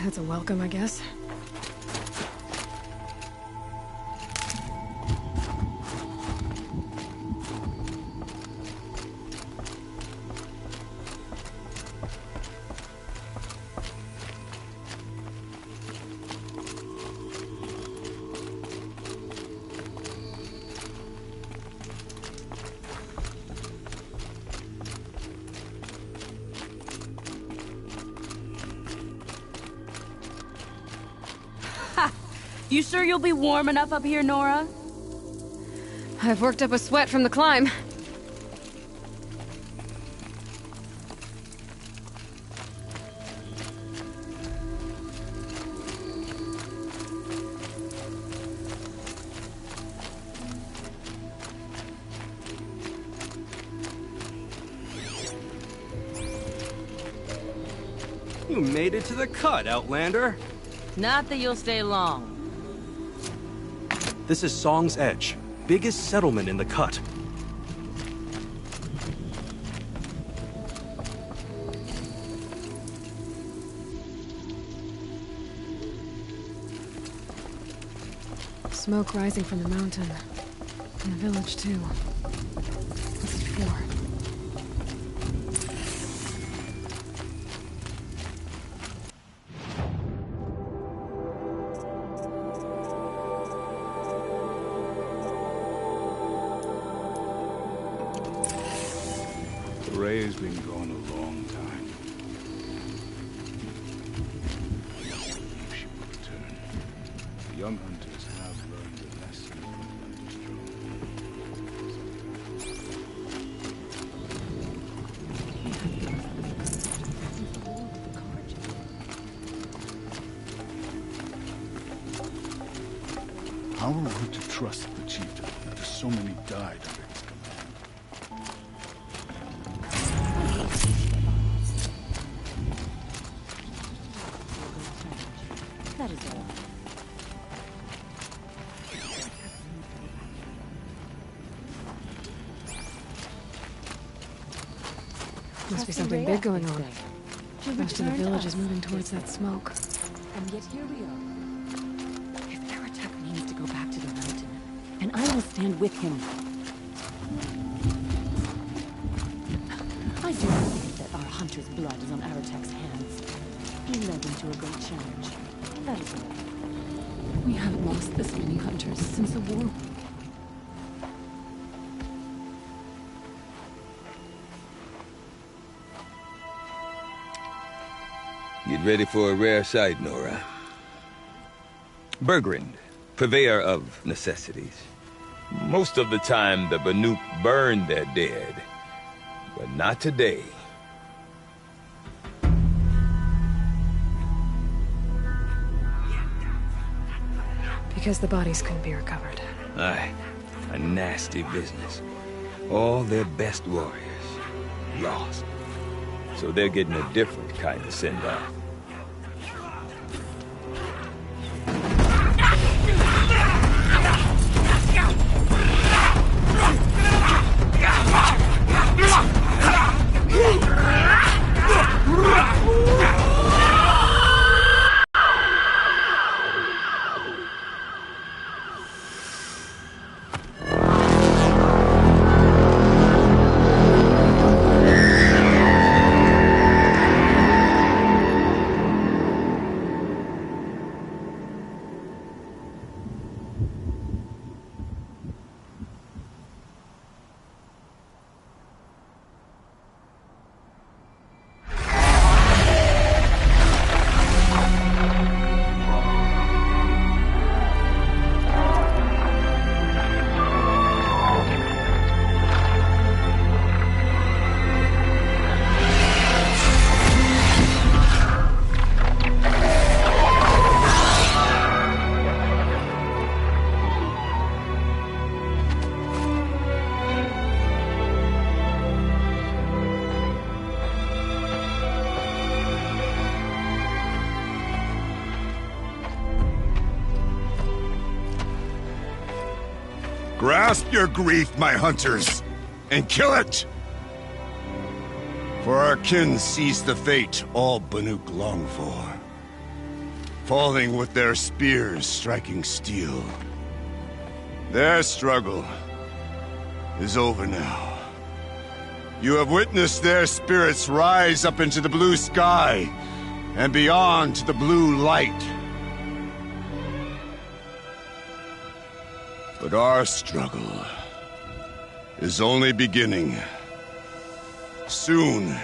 That's a welcome, I guess. You sure you'll be warm enough up here, Nora? I've worked up a sweat from the climb. You made it to the cut, Outlander. Not that you'll stay long. This is Song's Edge, biggest settlement in the cut. Smoke rising from the mountain. And the village, too. What's it for? The ray has been gone a long time. If she will return, the young hunters have learned a lesson from Thunderstone. How are we to trust the chieftain after so many died under his command? That is all. Must be something big going on. Most of the village is moving towards that smoke. And yet here we are. If Aratak needs to go back to the mountain, and I will stand with him. I do not think that our hunter's blood is on Aratak's hands. He led them to a great challenge. That is all. We haven't lost this many hunters since the war. Get ready for a rare sight, Nora. Bergrind, purveyor of necessities. Most of the time, the Banuk burn their dead. But not today. Because the bodies couldn't be recovered. Aye, a nasty business. All their best warriors lost. So they're getting a different kind of send-off. Grasp your grief, my hunters, and kill it! For our kin sees the fate all Banuk long for. falling with their spears striking steel. Their struggle is over now. You have witnessed their spirits rise up into the blue sky and beyond to the blue light. But our struggle is only beginning. Soon,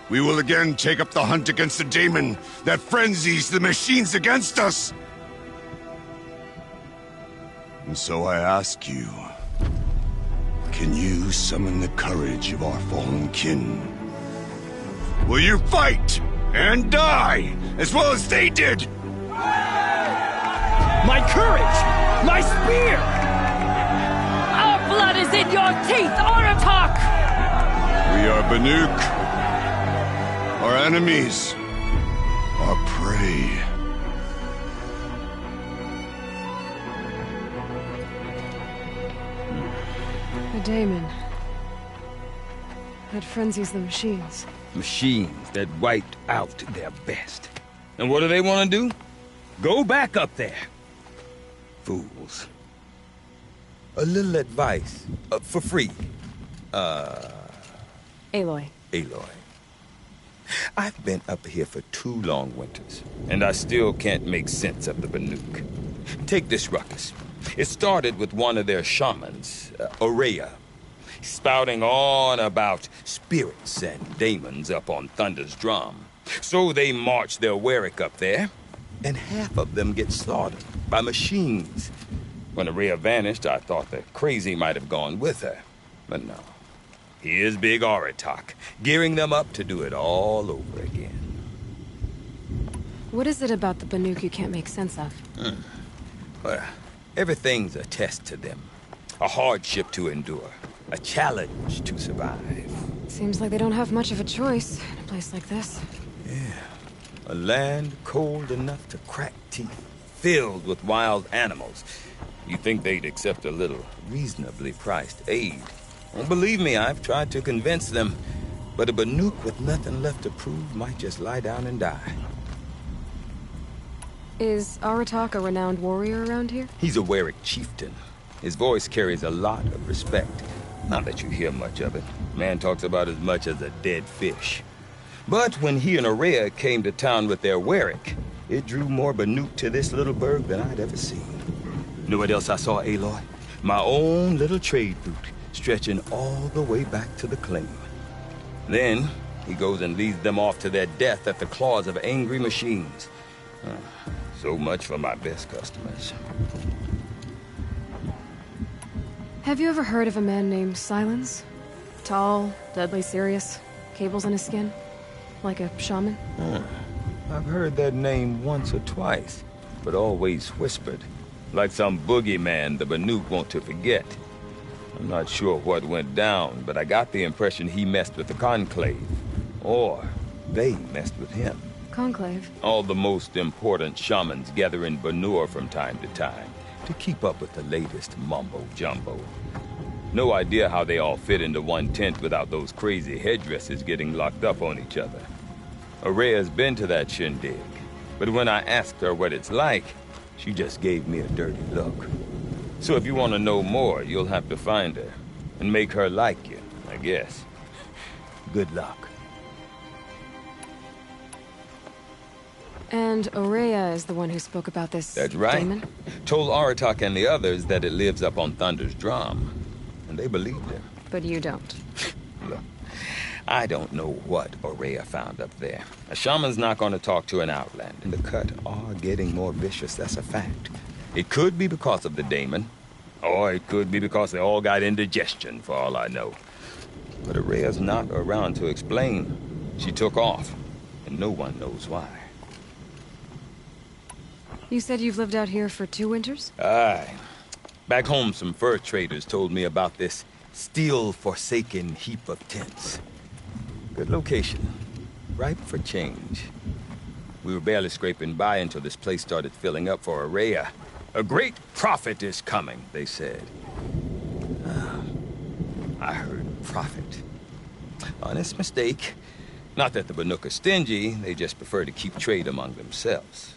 we will again take up the hunt against the daemon that frenzies the machines against us. And so I ask you, can you summon the courage of our fallen kin? Will you fight and die as well as they did? My courage! My spear! Our blood is in your teeth, Aratak! We are Banuk. Our enemies are prey. A daemon. That frenzies the machines. Machines that wiped out their best. And what do they want to do? Go back up there. Fools. A little advice. For free. Aloy. Aloy. I've been up here for 2 long winters, and I still can't make sense of the Banuk. Take this ruckus. It started with one of their shamans, Ourea, spouting on about spirits and daemons up on Thunder's Drum. So they march their Warwick up there, and half of them get slaughtered by machines. When Ourea vanished, I thought the crazy might have gone with her, but no. Here's Big Aratak, gearing them up to do it all over again. What is it about the Banuk you can't make sense of? Well, everything's a test to them. A hardship to endure. A challenge to survive. Seems like they don't have much of a choice in a place like this. A land cold enough to crack teeth, filled with wild animals. You'd think they'd accept a little reasonably priced aid. Well, believe me, I've tried to convince them, but a Banuk with nothing left to prove might just lie down and die. Is Aratak a renowned warrior around here? He's a Warwick chieftain. His voice carries a lot of respect. Not that you hear much of it. Man talks about as much as a dead fish. But when he and Ourea came to town with their Warwick, it drew more Banuk to this little burg than I'd ever seen. Know what else I saw, Aloy? My own little trade route, stretching all the way back to the claim. Then, he goes and leads them off to their death at the claws of angry machines. So much for my best customers. Have you ever heard of a man named Silence? Tall, deadly serious, cables in his skin? Like a shaman? I've heard that name once or twice, but always whispered. Like some boogeyman the Banuk want to forget. I'm not sure what went down, but I got the impression he messed with the Conclave. Or they messed with him. Conclave? All the most important shamans gather in Banur from time to time to keep up with the latest mumbo-jumbo. No idea how they all fit into one tent without those crazy headdresses getting locked up on each other. Ourea's been to that shindig, but when I asked her what it's like, she just gave me a dirty look. So if you want to know more, you'll have to find her and make her like you, I guess. Good luck. And Ourea is the one who spoke about this That's right. daemon? Told Aratak and the others that it lives up on Thunder's Drum. And they believed him. But you don't. Look, I don't know what Ourea found up there. A shaman's not going to talk to an outlander. And the cut are getting more vicious, that's a fact. It could be because of the daemon, or it could be because they all got indigestion, for all I know. But Ourea's not around to explain. She took off, and no one knows why. You said you've lived out here for 2 winters? Aye. Back home, some fur traders told me about this steel-forsaken heap of tents. Good location. Ripe for change. We were barely scraping by until this place started filling up for Ourea. A great prophet is coming, they said. I heard prophet. Honest mistake. Not that the Banuk are stingy, they just prefer to keep trade among themselves.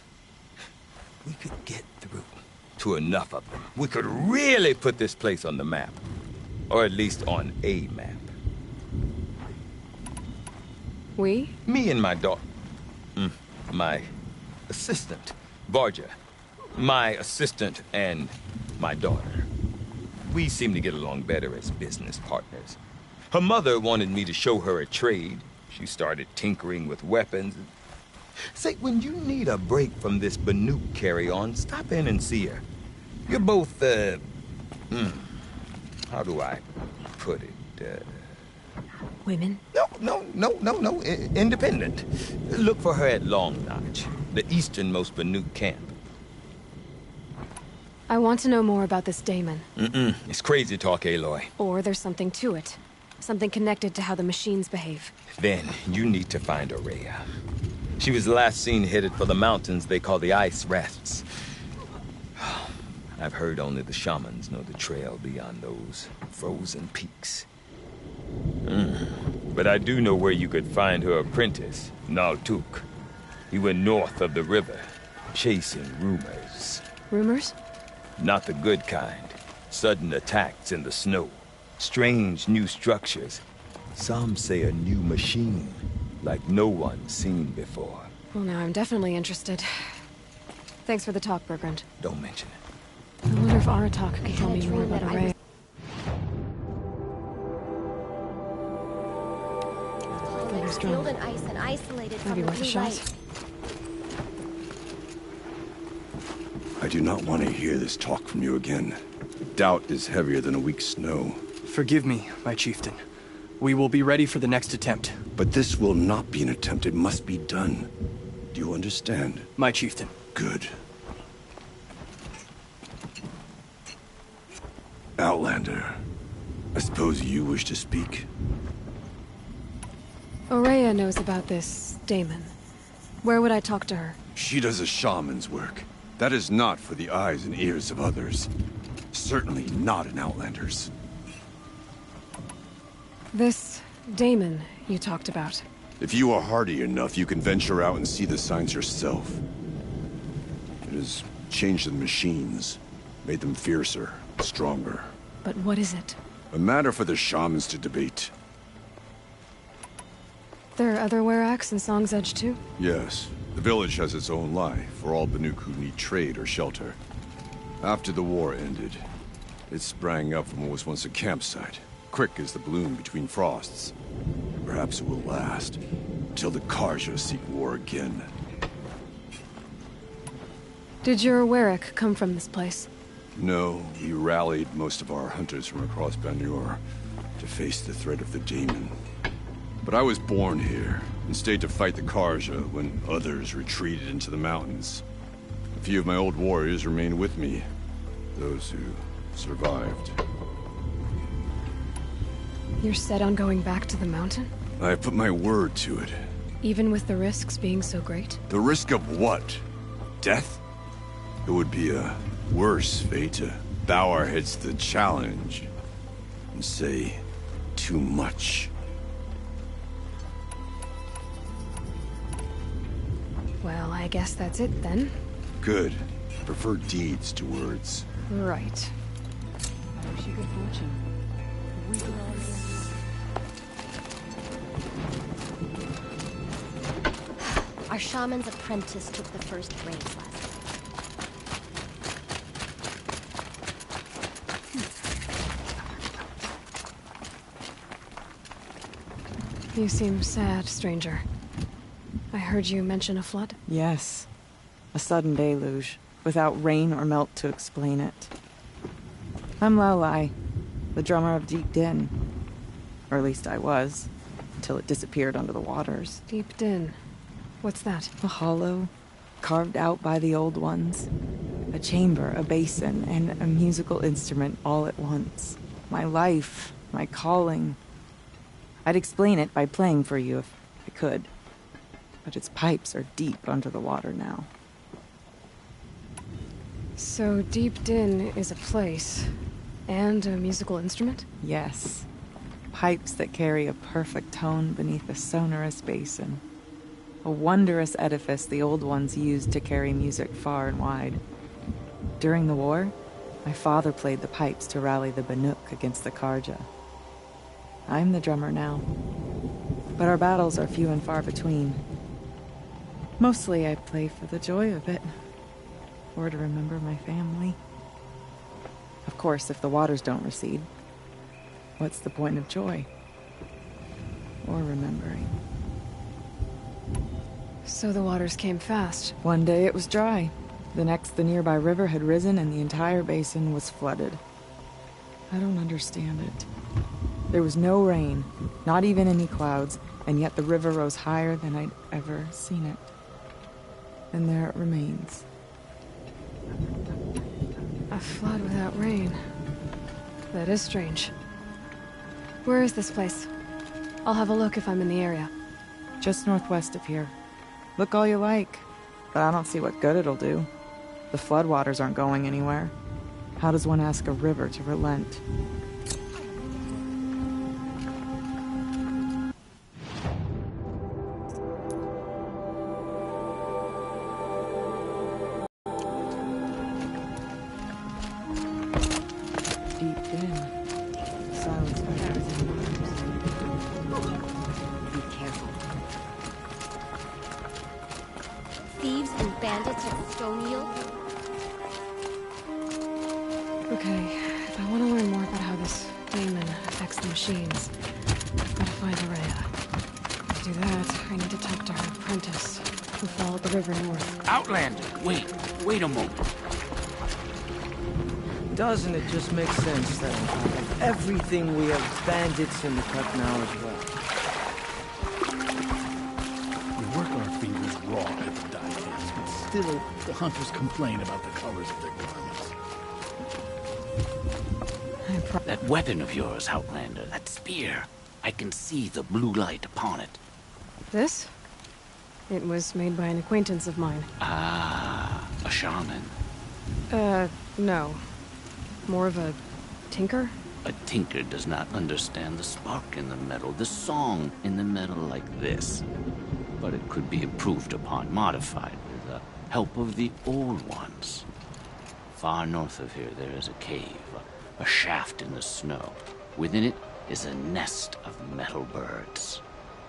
we could get through to enough of them, we could really put this place on the map. Or at least on a map. We? Me and my daughter. My assistant, Varja. My assistant and my daughter. We seem to get along better as business partners. Her mother wanted me to show her a trade. She started tinkering with weapons. Say, when you need a break from this Banuk carry-on, stop in and see her. You're both, how do I put it? Women? No. Independent. Look for her at Long Notch, the easternmost Banuk camp. I want to know more about this Damon. It's crazy talk, Aloy. Or there's something to it. Something connected to how the machines behave. Then you need to find Ourea. She was last seen headed for the mountains they call the Ice Rests. I've heard only the shamans know the trail beyond those frozen peaks. But I do know where you could find her apprentice, Naltuk. He went north of the river, chasing rumors. Rumors? Not the good kind. Sudden attacks in the snow. Strange new structures. Some say a new machine, like no one's seen before. Well, now I'm definitely interested. Thanks for the talk, Bergrand. Don't mention it. I wonder if Aratak can tell me more about Ourea. Sealed in ice and isolated from Maybe the worth a blue shot. light. I do not want to hear this talk from you again. Doubt is heavier than a week's snow. Forgive me, my chieftain. We will be ready for the next attempt. But this will not be an attempt. It must be done. Do you understand? My chieftain. Good. Outlander, I suppose you wish to speak? Ourea knows about this Damon. Where would I talk to her? She does a shaman's work. That is not for the eyes and ears of others. Certainly not an Outlander's. This Damon you talked about. If you are hardy enough, you can venture out and see the signs yourself. It has changed the machines, made them fiercer, stronger. But what is it? A matter for the shamans to debate. There are other Weraks in Song's Edge too? Yes. The village has its own life for all Banuk who need trade or shelter. After the war ended, it sprang up from what was once a campsite, quick as the bloom between frosts. Perhaps it will last, until the Karja seek war again. Did your Werak come from this place? No, we rallied most of our hunters from across Banur to face the threat of the Daemon. But I was born here, and stayed to fight the Karja when others retreated into the mountains. A few of my old warriors remained with me, those who survived. You're set on going back to the mountain? I put my word to it. Even with the risks being so great? The risk of what? Death? It would be a worse fate to bow our heads to the challenge and say too much. Well, I guess that's it then. Good. Prefer deeds to words. Right. I wish you good fortune. We were all here. Our shaman's apprentice took the first race last night. You seem sad, stranger. I heard you mention a flood. Yes. A sudden deluge, without rain or melt to explain it. I'm Lelai, the drummer of Deep Din. Or at least I was, until it disappeared under the waters. Deep Din. What's that? A hollow, carved out by the old ones. A chamber, a basin, and a musical instrument all at once. My life, my calling. I'd explain it by playing for you if I could. But its pipes are deep under the water now. So Deep Din is a place, and a musical instrument? Yes. Pipes that carry a perfect tone beneath a sonorous basin. A wondrous edifice the Old Ones used to carry music far and wide. During the war, my father played the pipes to rally the Banuk against the Karja. I'm the drummer now, but our battles are few and far between. Mostly I play for the joy of it, or to remember my family. Of course, if the waters don't recede, what's the point of joy? Or remembering? So the waters came fast. One day it was dry. The next, the nearby river had risen and the entire basin was flooded. I don't understand it. There was no rain, not even any clouds, and yet the river rose higher than I'd ever seen it. And there it remains. A flood without rain. That is strange. Where is this place? I'll have a look if I'm in the area. Just northwest of here. Look all you like, but I don't see what good it'll do. The floodwaters aren't going anywhere. How does one ask a river to relent? Wait a moment. Doesn't it just make sense that of everything we have bandits in the cut now as well? We work our fingers raw at the dye case, but still the hunters complain about the colors of their garments. That weapon of yours, Outlander, that spear. I can see the blue light upon it. This? It was made by an acquaintance of mine. Ah, a shaman. No. More of a tinker? A tinker does not understand the spark in the metal, the song in the metal like this. But it could be improved upon, modified, with the help of the Old Ones. Far north of here there is a cave, a shaft in the snow. Within it is a nest of metal birds.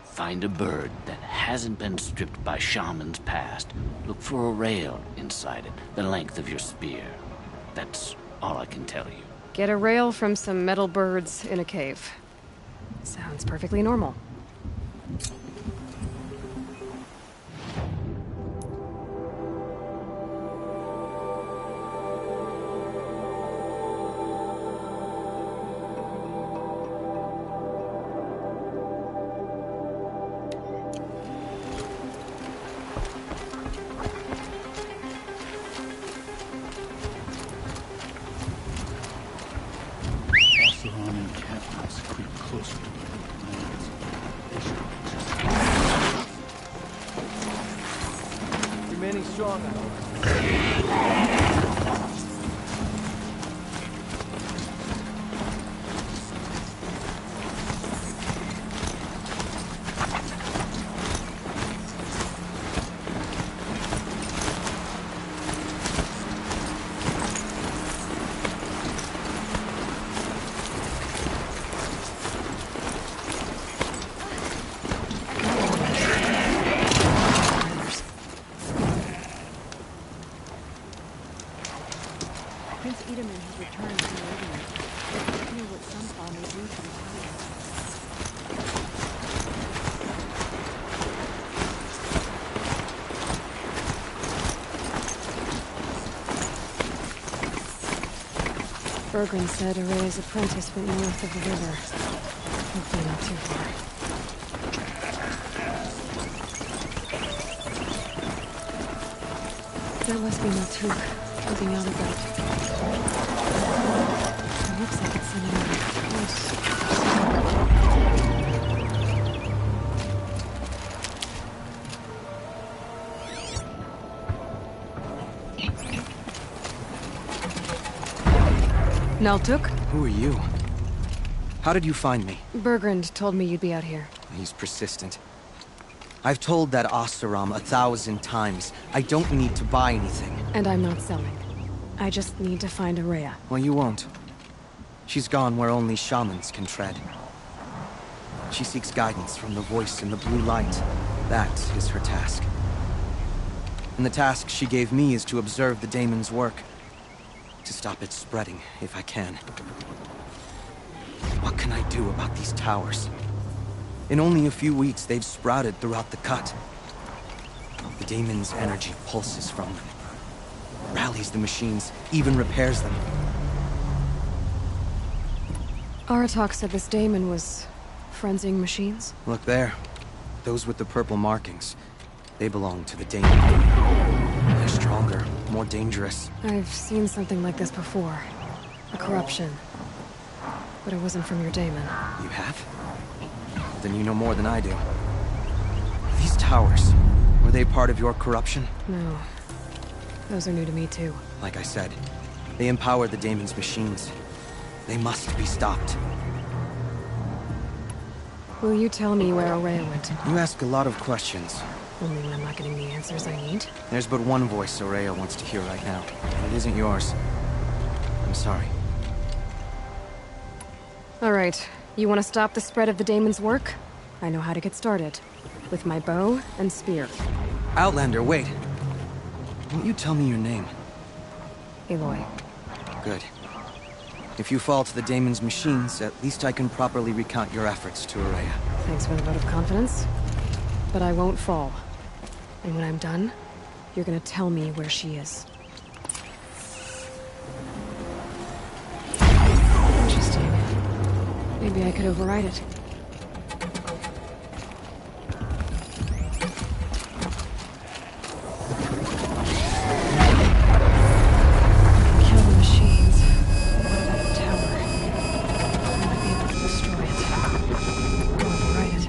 Find a bird that hasn't been stripped by shamans past. Look for a rail inside it, the length of your spear. That's all I can tell you. Get a rail from some metal birds in a cave. Sounds perfectly normal. Remaining strong. Bergren said Araya's apprentice went north of the river. Hopefully not too far. There must be no Took moving out of that. It looks like it's sending out a force. Naltuk? Who are you? How did you find me? Bergrand told me you'd be out here. He's persistent. I've told that Oseram 1,000 times. I don't need to buy anything. And I'm not selling. I just need to find Araya. Well, you won't. She's gone where only shamans can tread. She seeks guidance from the voice in the blue light. That is her task. And the task she gave me is to observe the daemon's work. To stop it spreading, if I can. What can I do about these towers? In only a few weeks, they've sprouted throughout the cut. The daemon's energy pulses from them. Rallies the machines, even repairs them. Aratak said this daemon was frenzying machines? Look there. Those with the purple markings. They belong to the daemon. They're stronger, more dangerous. I've seen something like this before. A corruption. But it wasn't from your daemon. You have? Then you know more than I do. These towers, were they part of your corruption? No. Those are new to me too. Like I said, they empower the daemon's machines. They must be stopped. Will you tell me where Araya went? You ask a lot of questions. Only when I'm not getting the answers I need. There's but one voice Araya wants to hear right now, and it isn't yours. I'm sorry. All right. You want to stop the spread of the daemon's work? I know how to get started. With my bow and spear. Outlander, wait. Won't you tell me your name? Aloy. Good. If you fall to the daemon's machines, at least I can properly recount your efforts to Araya. Thanks for the vote of confidence. But I won't fall. And when I'm done, you're gonna tell me where she is. Interesting. Maybe I could override it. Kill the machines. What about the tower? I might be able to destroy it. Override it.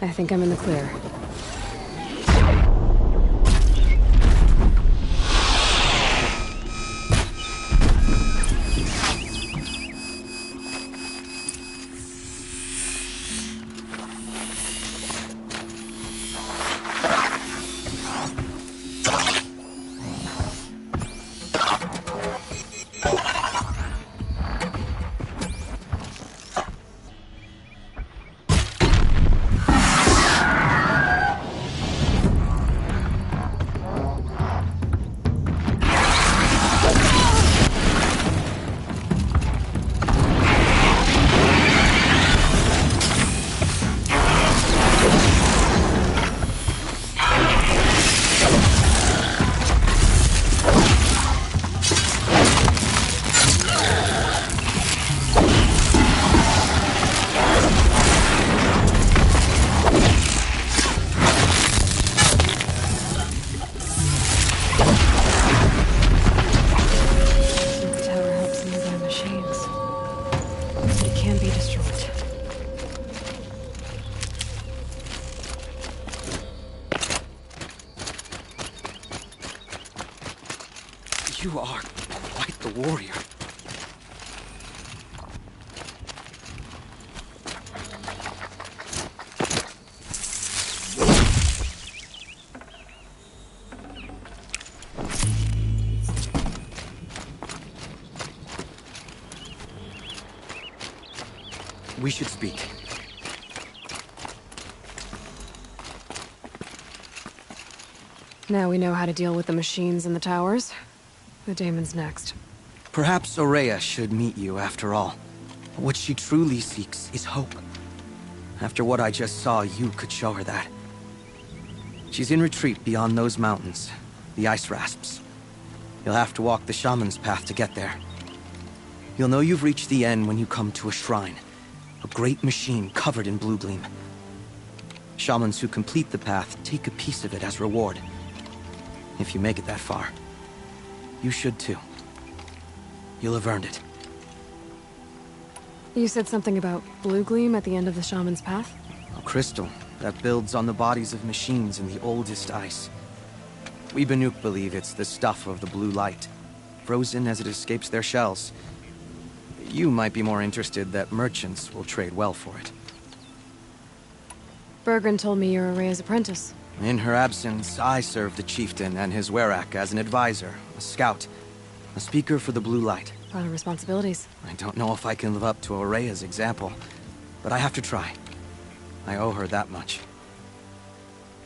I think I'm in the clear. You are quite the warrior. We should speak. Now we know how to deal with the machines in the towers. The daemon's next. Perhaps Ourea should meet you after all. What she truly seeks is hope. After what I just saw, you could show her that. She's in retreat beyond those mountains, the ice rasps. You'll have to walk the shaman's path to get there. You'll know you've reached the end when you come to a shrine. A great machine covered in blue gleam. Shamans who complete the path take a piece of it as reward. If you make it that far. You should too. You'll have earned it. You said something about blue gleam at the end of the shaman's path? A crystal that builds on the bodies of machines in the oldest ice. We Banuk believe it's the stuff of the blue light, frozen as it escapes their shells. You might be more interested that merchants will trade well for it. Bergren told me you're Ourea's apprentice. In her absence, I served the chieftain and his werak as an advisor, a scout, a speaker for the blue light. A lot of responsibilities. I don't know if I can live up to Ourea's example, but I have to try. I owe her that much.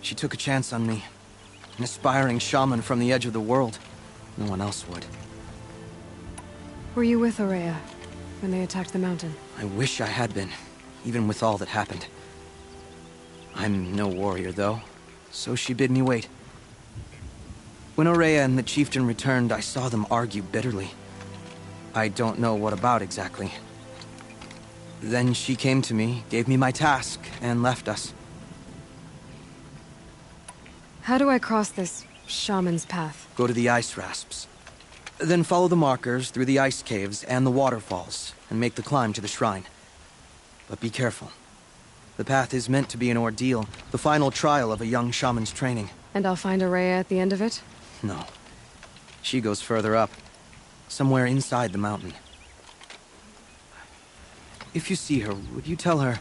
She took a chance on me. An aspiring shaman from the edge of the world. No one else would. Were you with Ourea when they attacked the mountain? I wish I had been, even with all that happened. I'm no warrior, though, so she bid me wait. When Ourea and the chieftain returned, I saw them argue bitterly. I don't know what about exactly. Then she came to me, gave me my task, and left us. How do I cross this shaman's path? Go to the ice rasps. Then follow the markers through the ice caves and the waterfalls, and make the climb to the shrine. But be careful. The path is meant to be an ordeal, the final trial of a young shaman's training. And I'll find Ourea at the end of it? No. She goes further up. Somewhere inside the mountain. If you see her, would you tell her...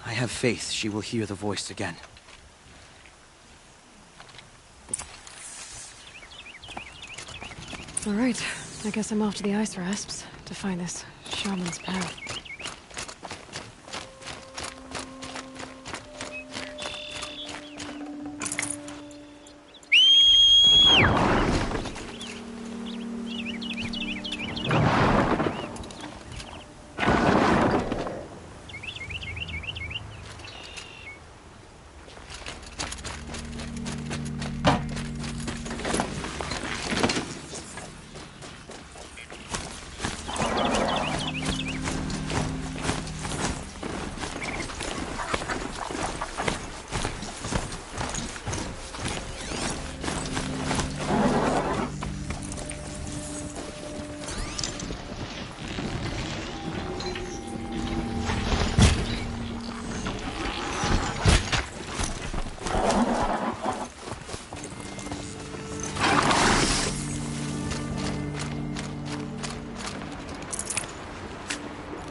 I have faith she will hear the voice again. All right. I guess I'm off to the ice rasps to find this shaman's path.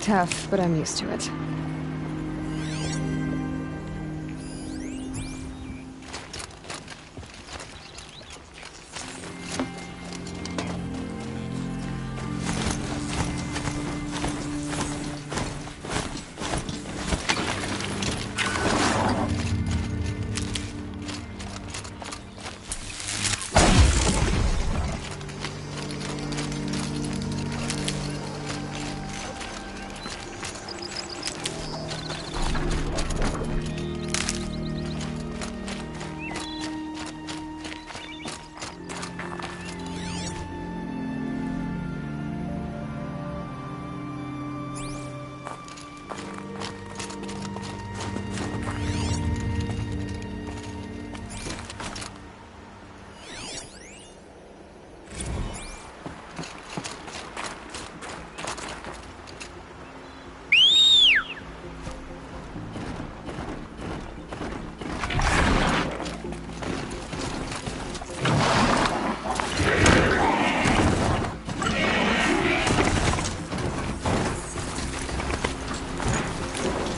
Tough, but I'm used to it.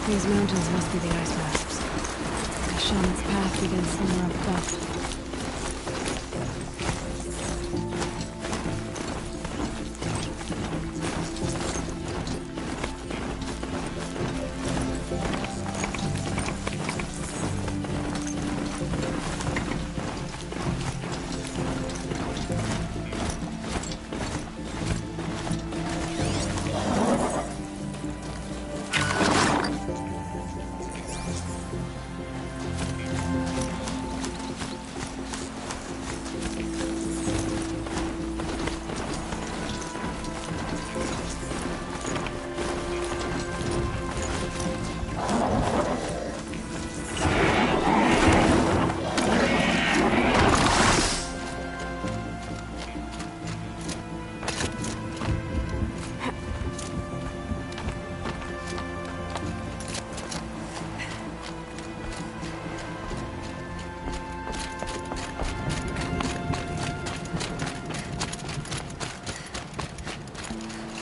These mountains must be the ice masks. The shaman's path begins somewhere up above.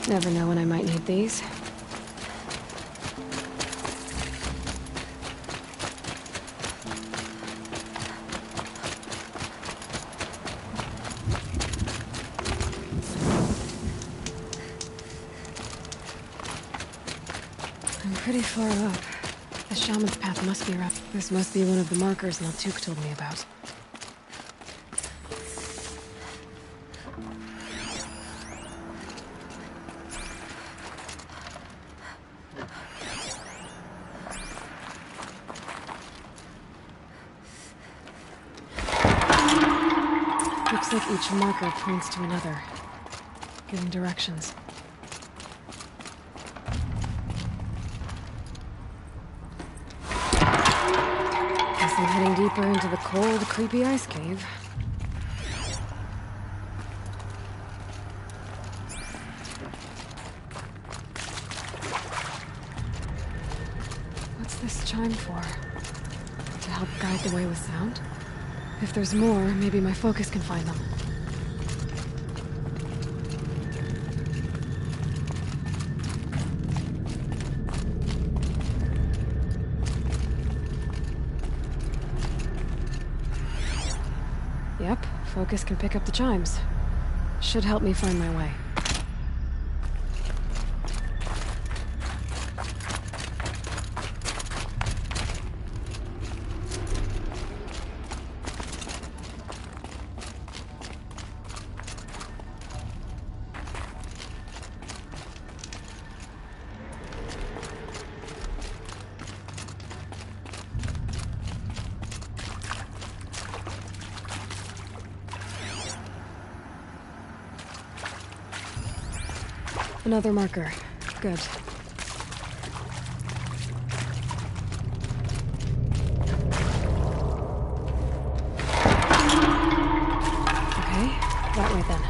Never know when I might need these. I'm pretty far up. The shaman's path must be rough. This must be one of the markers Naltuk told me about. Looks like each marker points to another, giving directions. Guess I'm heading deeper into the cold, creepy ice cave. What's this chime for? To help guide the way with sound? If there's more, maybe my focus can find them. Yep, focus can pick up the chimes. Should help me find my way. Another marker. Good. Okay, that way then.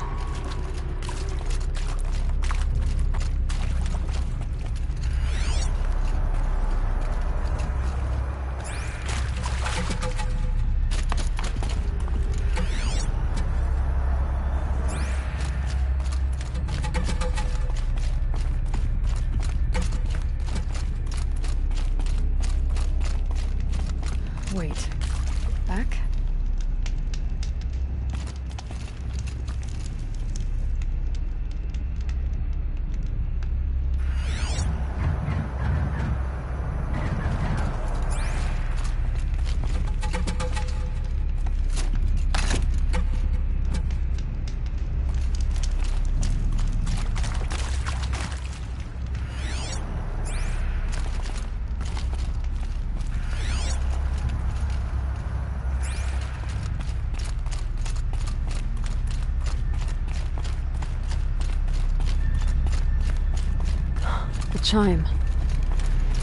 chime.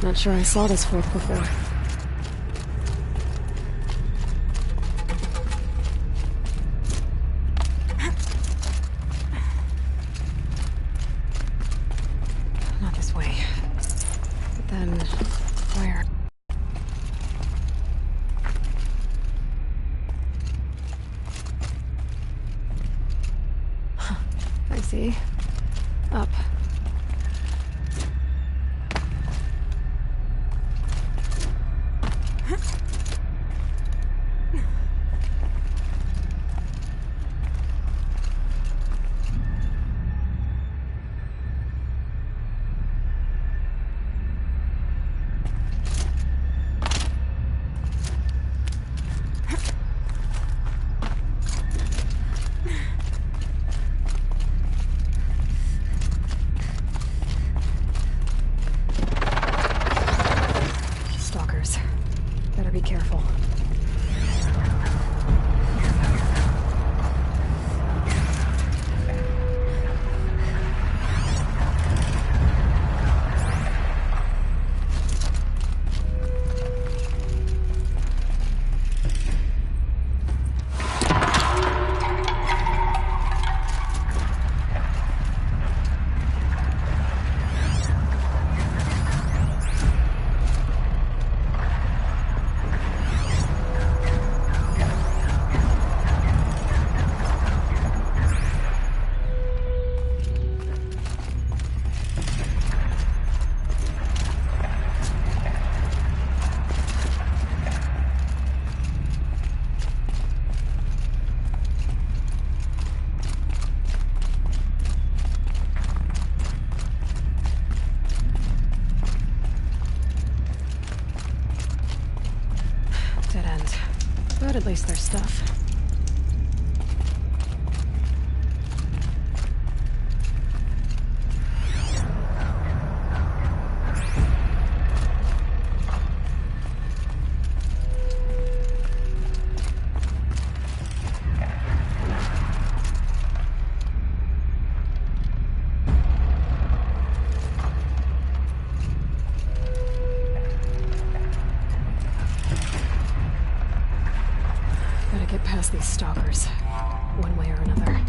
Not sure I saw this fork before. Not this way. But then, where? Huh. I see. Up. Better be careful. Dead end. But at least there's stuff. Get past these stalkers, one way or another.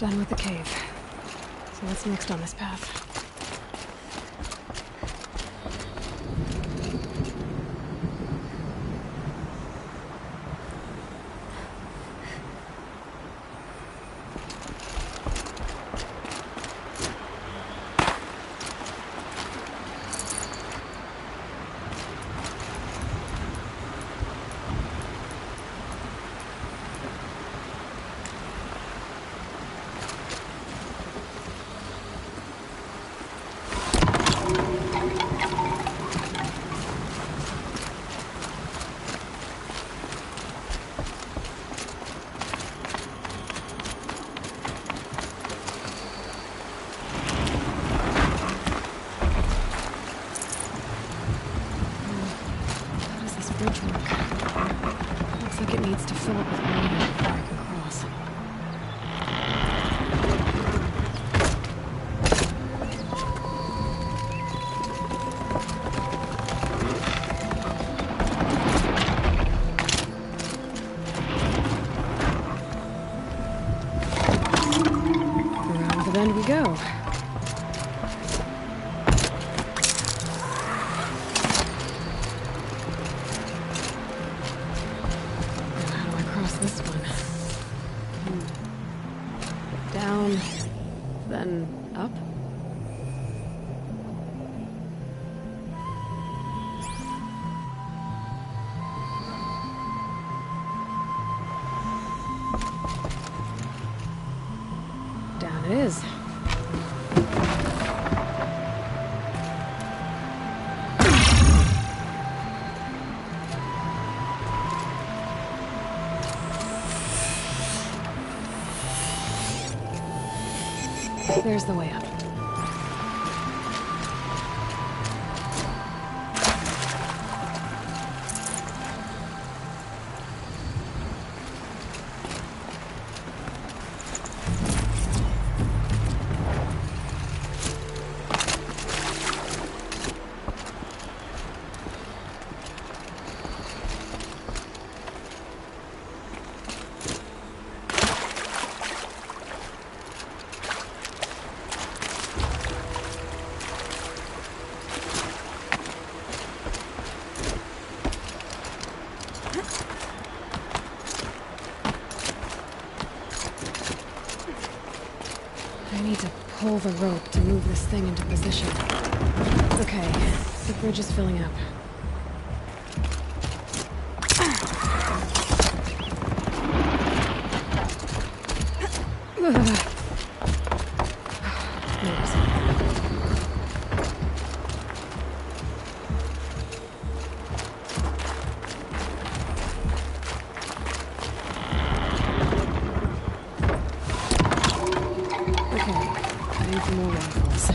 Done with the cave. So what's next on this path? Looks like it needs to fill up with water before I can cross. Around the bend we go. This one. Down, then up. Down it is. There's the way up. I need to pull the rope to move this thing into position. Okay, the bridge is filling up. More rifles.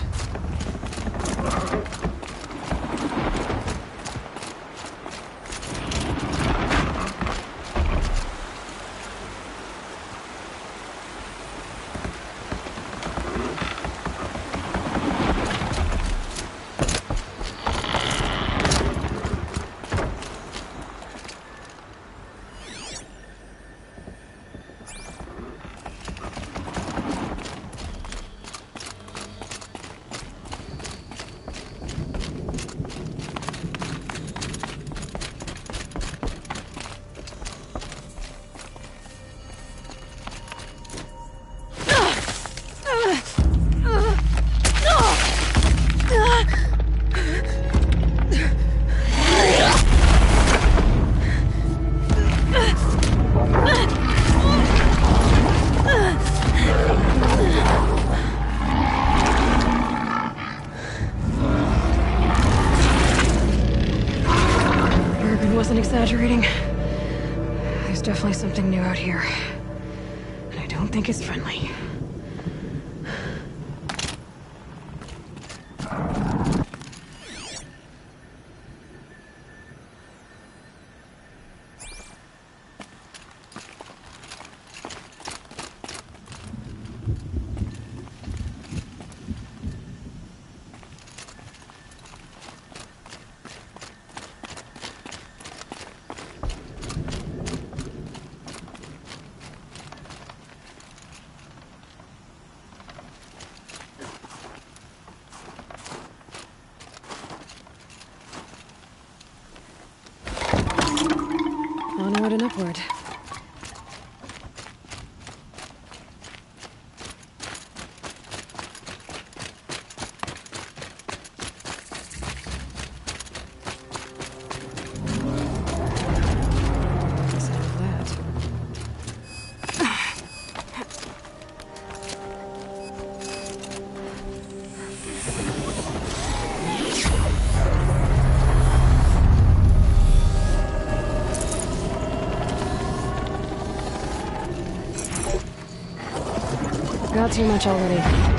Wasn't exaggerating. There's definitely something new out here. And I don't think it's friendly. Onward and upward. Got too much already.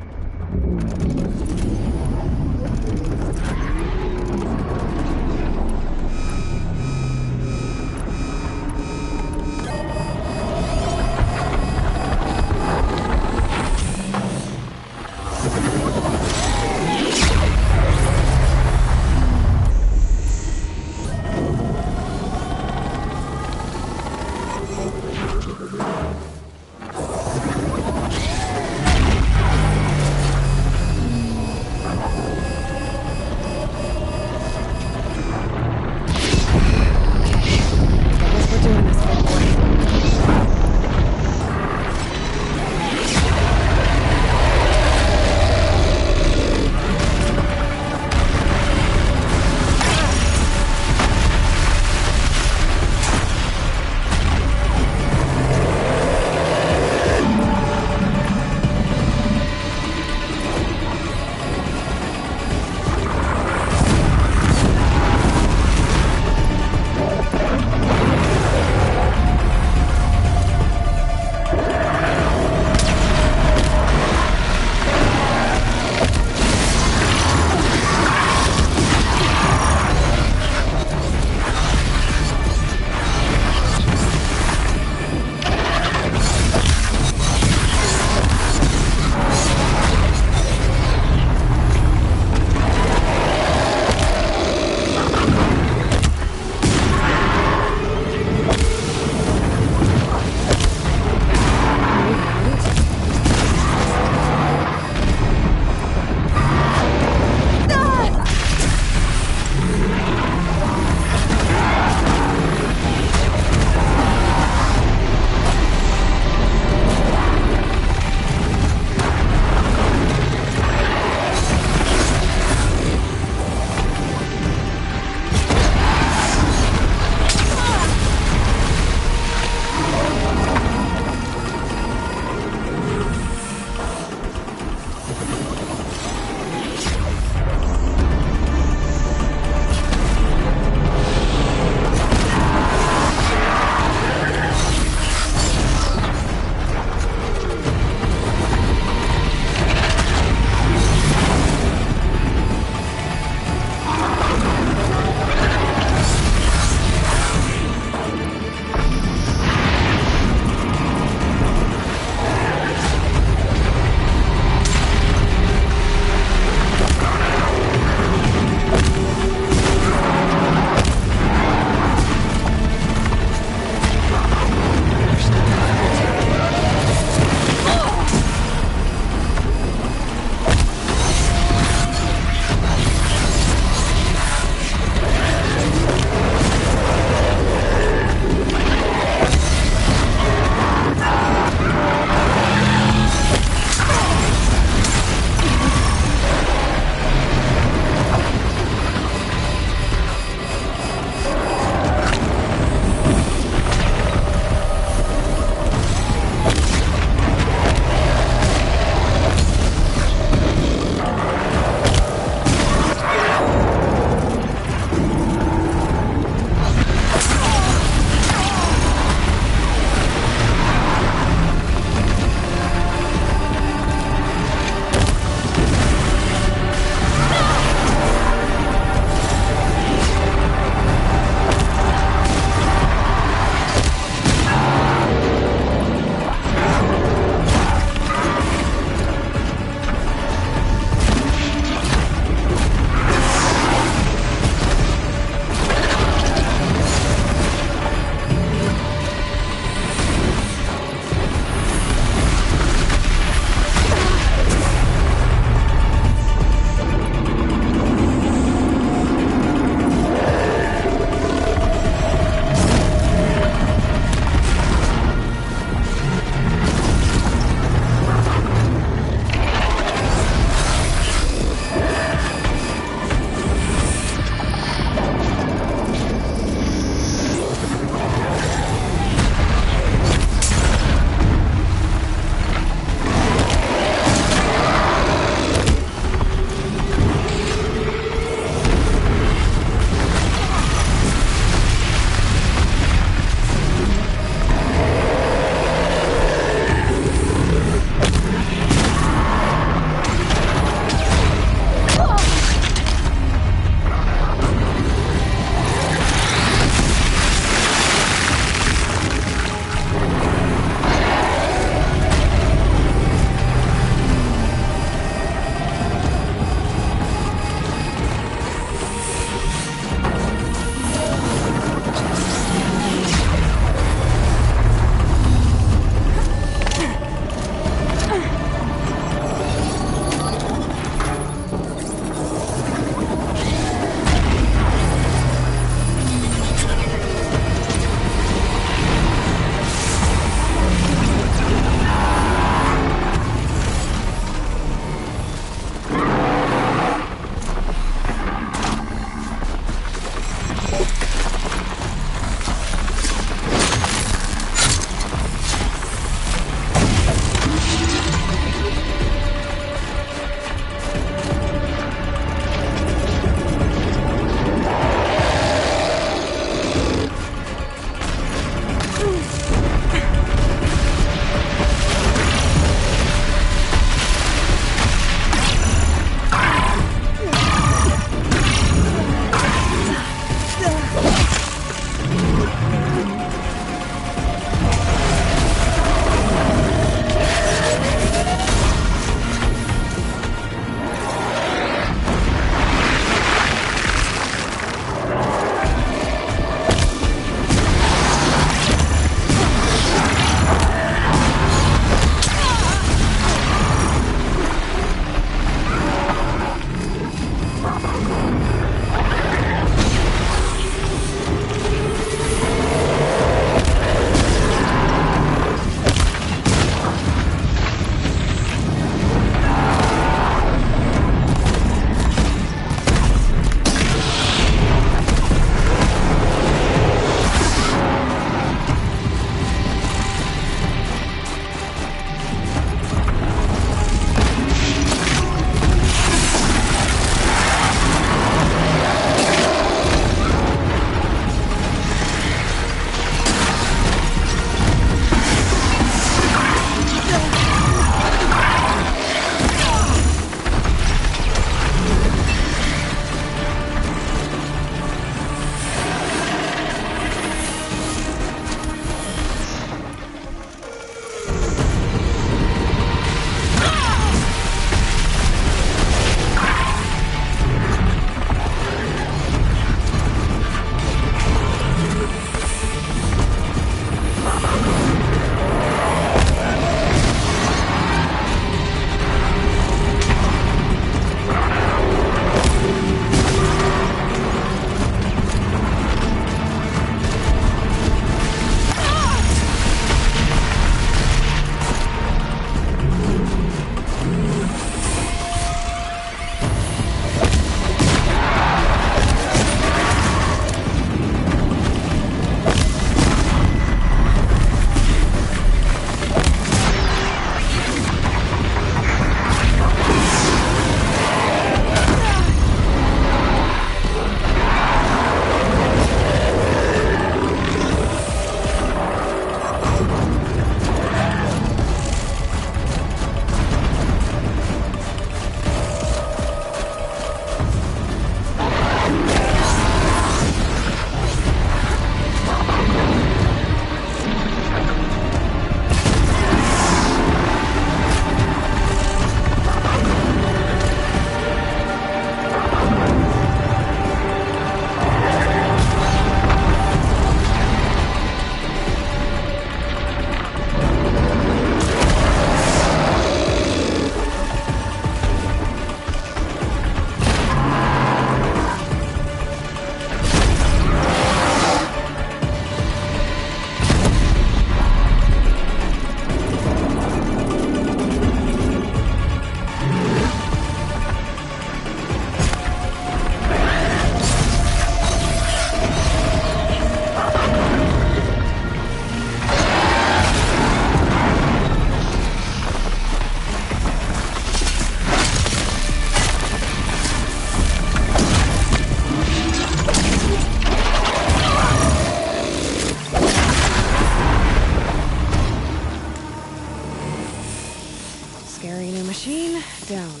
down.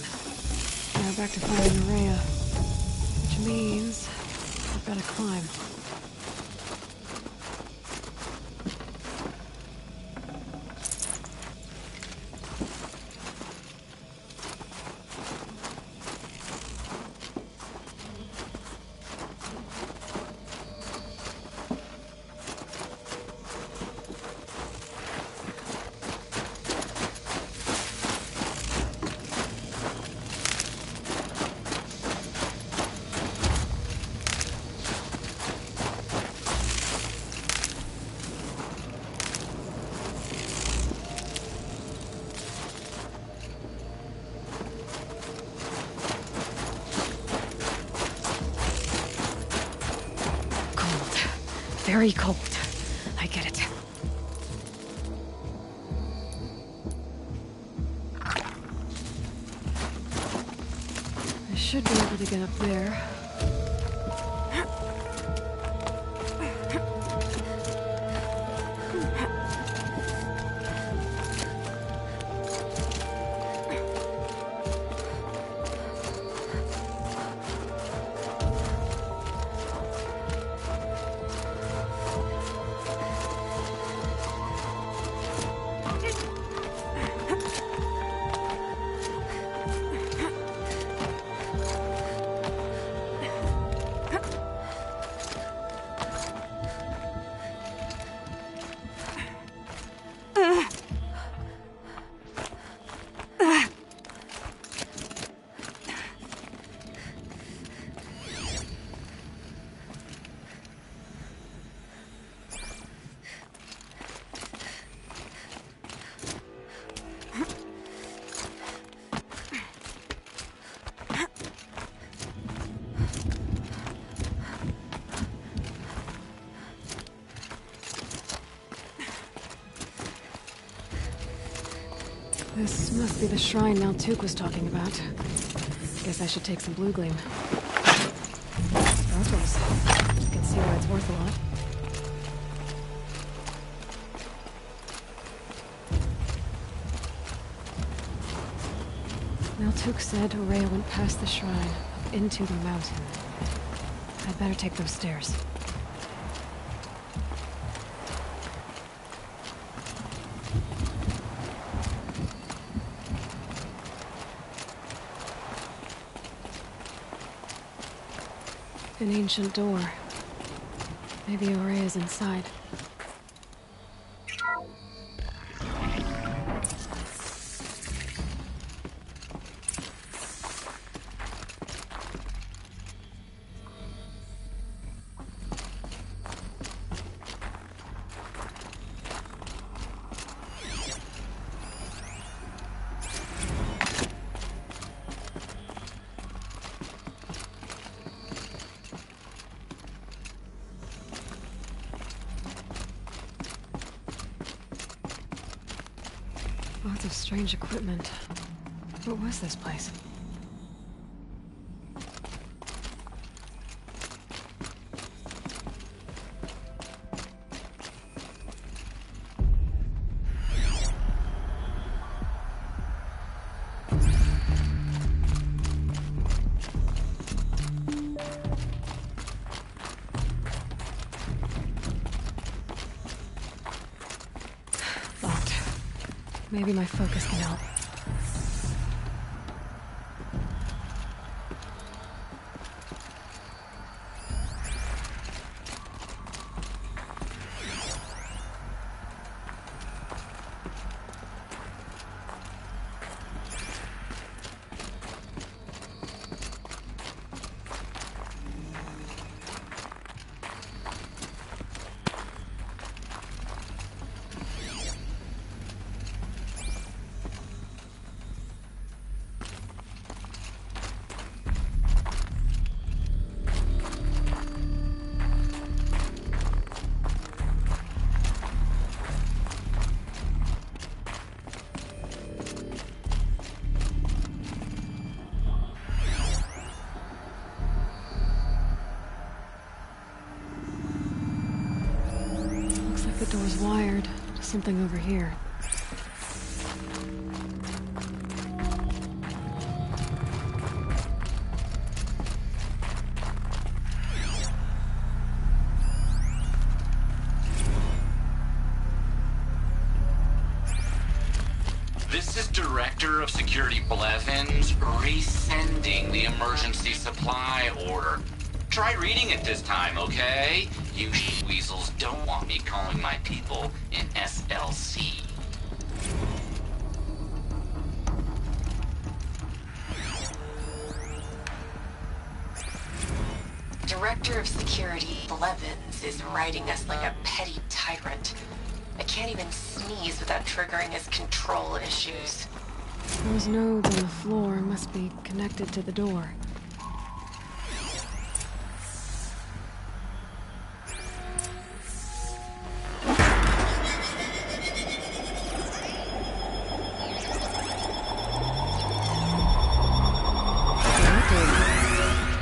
Now back to finding Ourea. Which means I've got to climb. Very cold. I get it. I should be able to get up there. This must be the shrine Naltuk was talking about. Guess I should take some blue gleam. Sparkles. I can see why it's worth a lot. Naltuk said Ourea went past the shrine, up into the mountain. I'd better take those stairs. An ancient door. Maybe Ourea's inside. Lots of strange equipment. What was this place? Maybe my focus can help. The door's wired to something over here. Director of Security Blevins rescinding the emergency supply order. Try reading it this time, okay? You weasels don't want me calling my people in SLC. Director of Security Blevins is riding us like a petty tyrant. I can't even sneeze without triggering his control issues. Those nodes on the floor must be connected to the door.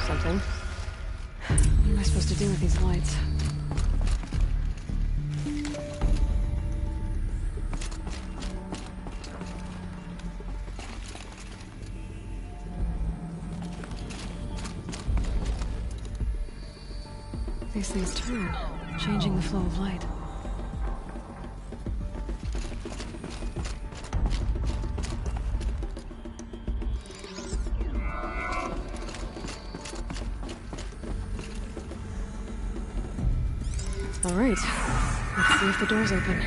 Something. What am I supposed to do with these lights? These things turn, changing the flow of light. All right, let's see if the door's open.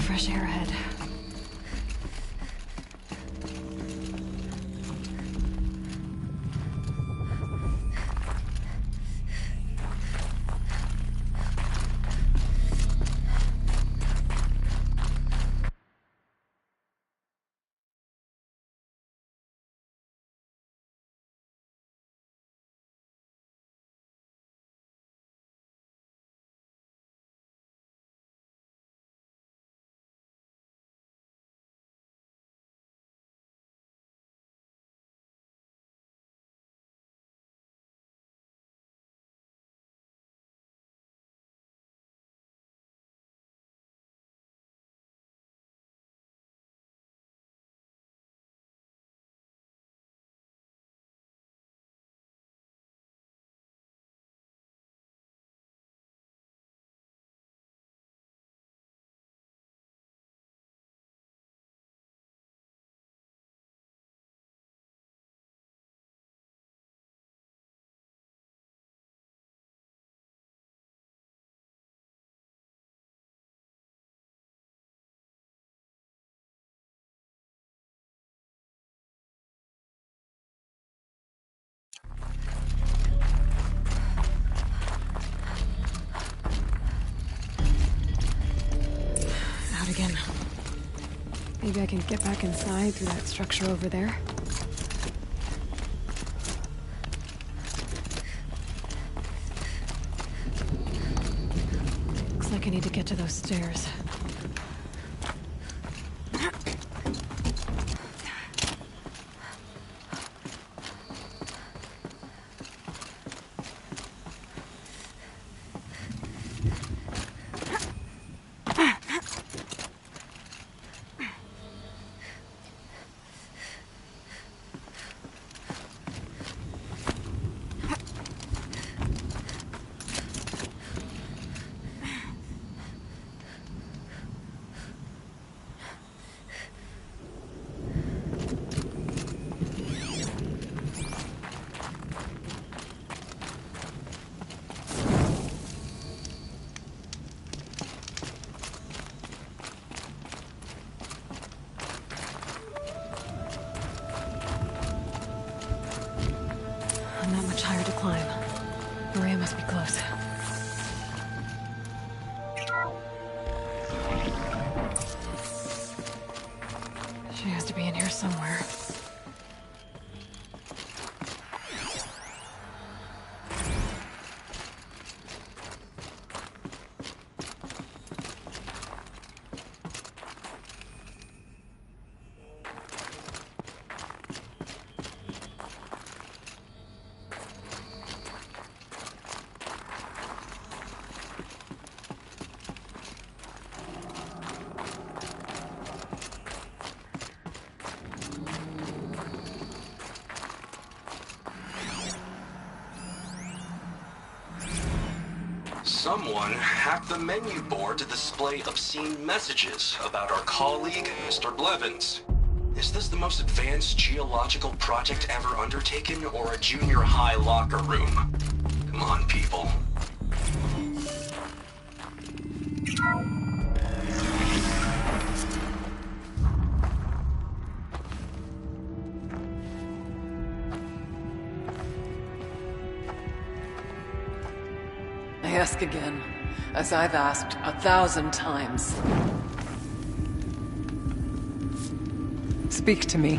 Fresh air ahead. Again. Maybe I can get back inside through that structure over there. Looks like I need to get to those stairs. Someone hacked the menu board to display obscene messages about our colleague, Mr. Blevins. Is this the most advanced geological project ever undertaken, or a junior high locker room? Come on, people. I ask again, as I've asked 1,000 times. Speak to me.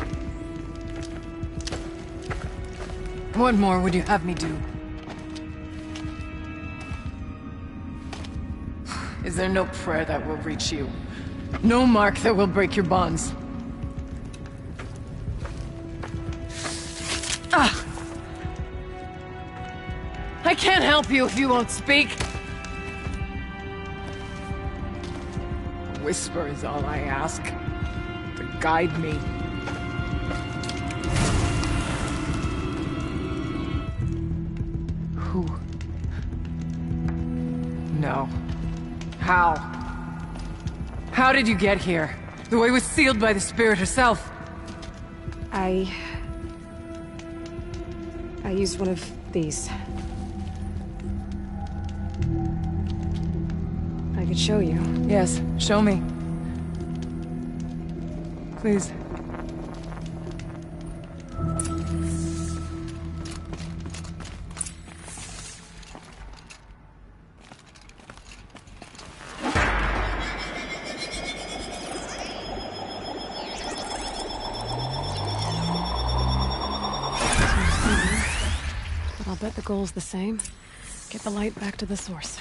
What more would you have me do? Is there no prayer that will reach you? No mark that will break your bonds? Ah! I can't help you if you won't speak! A whisper is all I ask. To guide me. Who? No. How? How did you get here? The way was sealed by the Spirit herself. I used one of these. I could show you. Yes, show me. Please. But I'll bet the goal's the same. Get the light back to the source.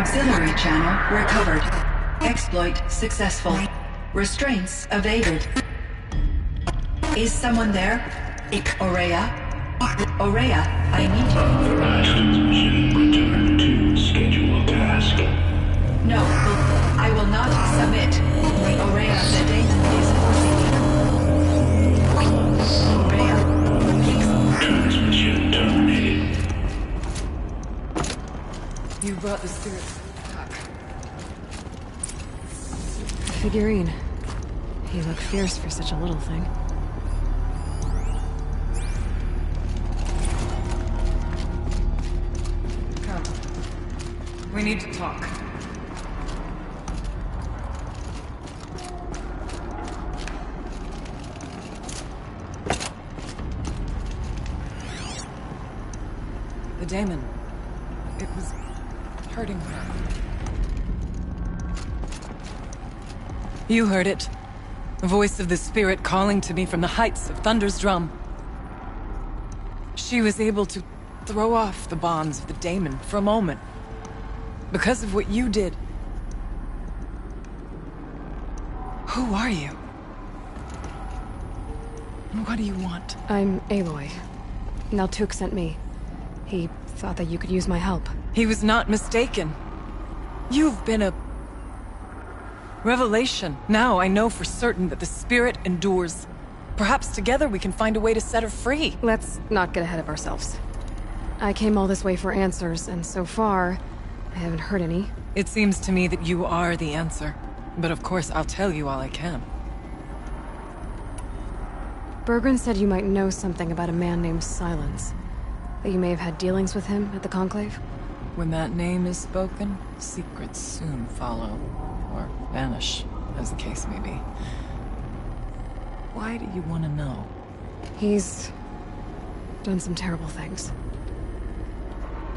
Auxiliary channel recovered. Exploit successful. Restraints evaded. Is someone there? Aurea? Aurea, I need you. Transmission return to scheduled task. No, I will not submit. Aurea, the Daemon is forcing me. Aurea, transmission terminated. You brought the spirits back. Figurine. He looked fierce for such a little thing. Come. We need to talk. The Daemon. It was hurting her. You heard it. The voice of the spirit calling to me from the heights of Thunder's Drum. She was able to throw off the bonds of the Daemon for a moment. Because of what you did. Who are you? And what do you want? I'm Aloy. Naltuk sent me. He thought that you could use my help. He was not mistaken. You've been a revelation. Now I know for certain that the spirit endures. Perhaps together we can find a way to set her free. Let's not get ahead of ourselves. I came all this way for answers, and so far, I haven't heard any. It seems to me that you are the answer. But of course, I'll tell you all I can. Bergren said you might know something about a man named Silence. That you may have had dealings with him at the Conclave? When that name is spoken, secrets soon follow. Or vanish, as the case may be. Why do you want to know? He's done some terrible things.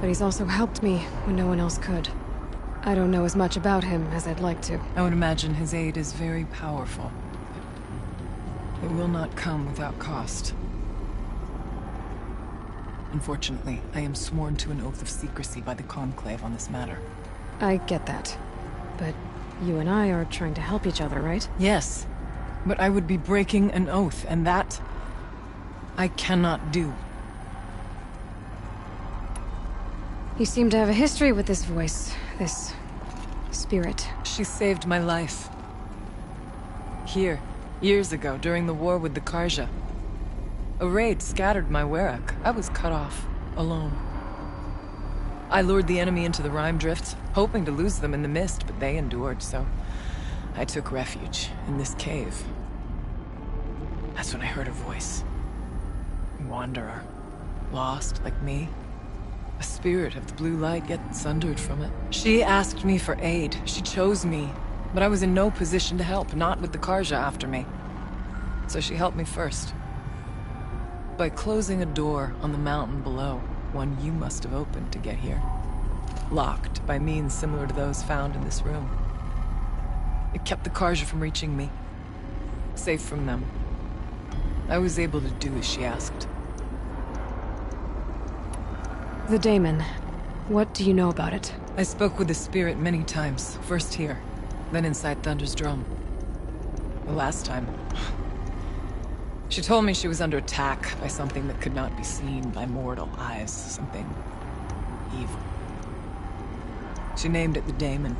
But he's also helped me when no one else could. I don't know as much about him as I'd like to. I would imagine his aid is very powerful. It will not come without cost. Unfortunately, I am sworn to an oath of secrecy by the Conclave on this matter. I get that. But you and I are trying to help each other, right? Yes. But I would be breaking an oath, and that I cannot do. You seem to have a history with this voice, this spirit. She saved my life. Here, years ago, during the war with the Karja. A raid scattered my Werak. I was cut off, alone. I lured the enemy into the Rime Drift, hoping to lose them in the mist, but they endured, so I took refuge in this cave. That's when I heard her voice. A wanderer. Lost, like me. A spirit of the blue light, yet sundered from it. She asked me for aid. She chose me. But I was in no position to help, not with the Karja after me. So she helped me first. By closing a door on the mountain below, one you must have opened to get here. Locked by means similar to those found in this room. It kept the Karja from reaching me. Safe from them. I was able to do as she asked. The Daemon. What do you know about it? I spoke with the spirit many times. First here, then inside Thunder's Drum. The last time... She told me she was under attack by something that could not be seen by mortal eyes. Something evil. She named it the Daemon,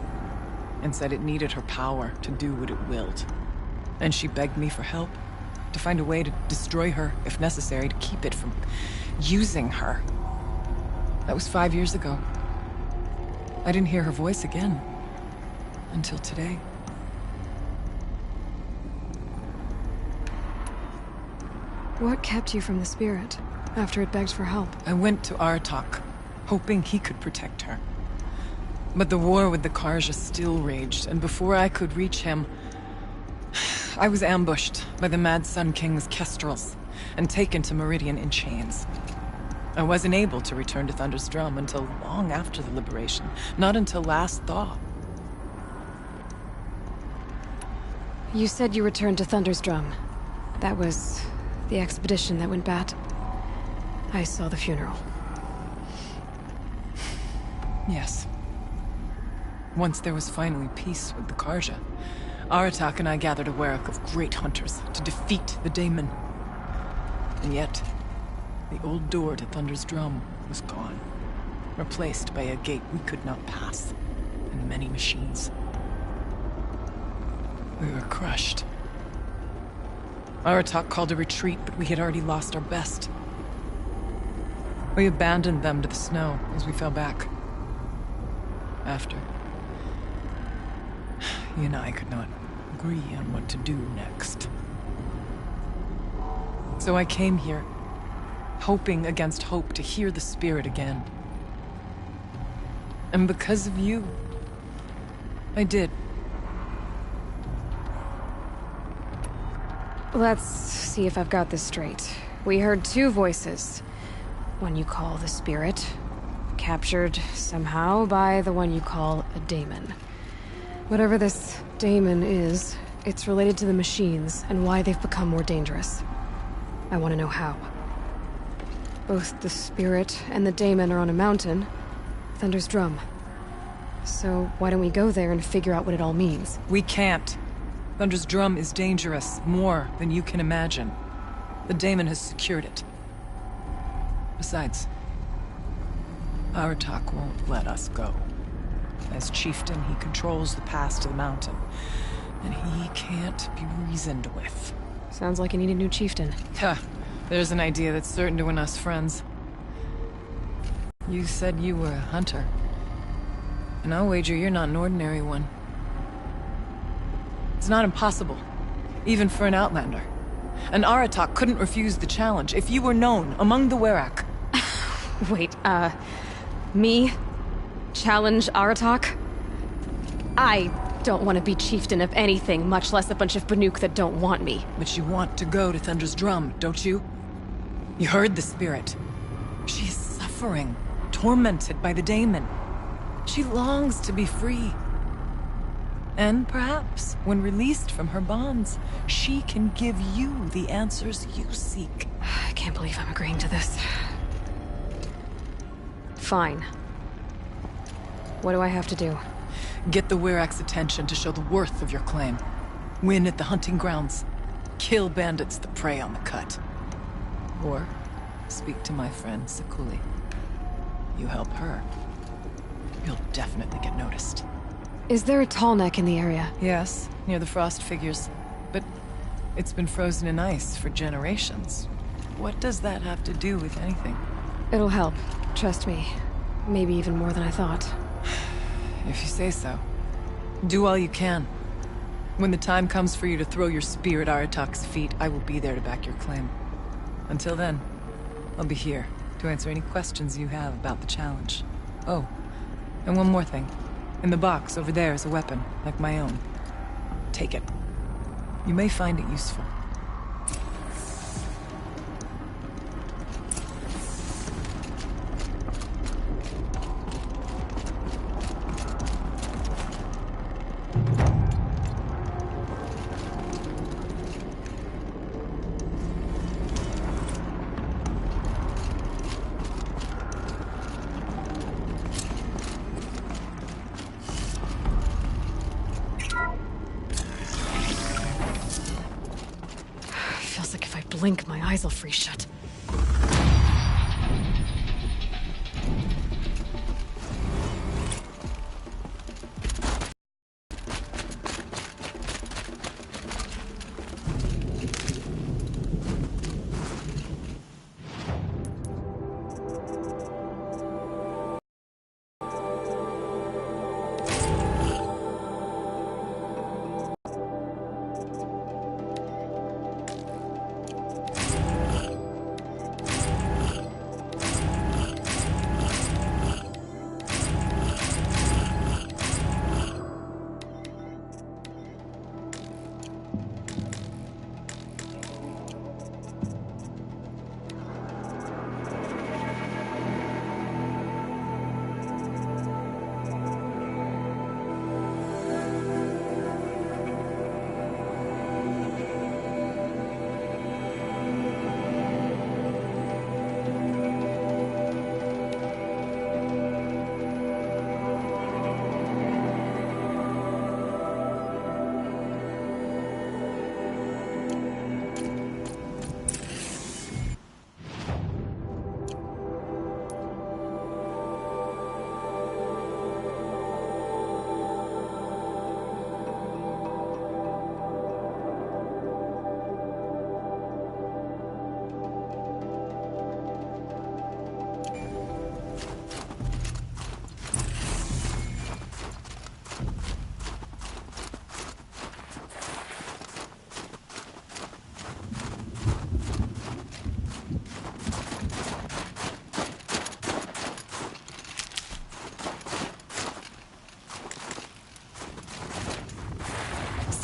and said it needed her power to do what it willed. And she begged me for help, to find a way to destroy her, if necessary, to keep it from using her. That was 5 years ago. I didn't hear her voice again, until today. What kept you from the spirit, after it begged for help? I went to Artok, hoping he could protect her. But the war with the Karja still raged, and before I could reach him, I was ambushed by the Mad Sun King's Kestrels, and taken to Meridian in chains. I wasn't able to return to Thunder's Drum until long after the liberation, not until last thaw. You said you returned to Thunder's Drum. That was the expedition that went bad. I saw the funeral. Yes. Once there was finally peace with the Karja, Aratak and I gathered a Werak of great hunters to defeat the Daemon. And yet, the old door to Thunder's Drum was gone, replaced by a gate we could not pass, and many machines. We were crushed. Aratak called a retreat, but we had already lost our best. We abandoned them to the snow as we fell back. After, he and I could not agree on what to do next. So I came here, hoping against hope to hear the spirit again. And because of you, I did. Let's see if I've got this straight. We heard two voices. One you call the spirit, captured somehow by the one you call a daemon. Whatever this daemon is, it's related to the machines and why they've become more dangerous. I want to know how. Both the spirit and the daemon are on a mountain, Thunder's Drum. So why don't we go there and figure out what it all means? We can't. Thunder's Drum is dangerous, more than you can imagine. The daemon has secured it. Besides, Aratak won't let us go. As chieftain, he controls the pass to the mountain, and he can't be reasoned with. Sounds like you need a new chieftain. There's an idea that's certain to win us friends. You said you were a hunter. And I'll wager you're not an ordinary one. It's not impossible, even for an outlander. And Aratak couldn't refuse the challenge if you were known among the Werak. Wait, me? Challenge Aratak? I don't want to be chieftain of anything, much less a bunch of Banuk that don't want me. But you want to go to Thunder's Drum, don't you? You heard the spirit. She's suffering, tormented by the daemon. She longs to be free. And perhaps, when released from her bonds, she can give you the answers you seek. I can't believe I'm agreeing to this. Fine. What do I have to do? Get the Werak's attention to show the worth of your claim. Win at the hunting grounds. Kill bandits that prey on the cut. Or speak to my friend Sekuli. You help her, you'll definitely get noticed. Is there a tall neck in the area? Yes, near the frost figures. But it's been frozen in ice for generations. What does that have to do with anything? It'll help. Trust me. Maybe even more than I thought. If you say so. Do all you can. When the time comes for you to throw your spear at Aratak's feet, I will be there to back your claim. Until then, I'll be here to answer any questions you have about the challenge. Oh, and one more thing. In the box over there is a weapon, like my own. Take it. You may find it useful. Blink, my eyes will freeze shut.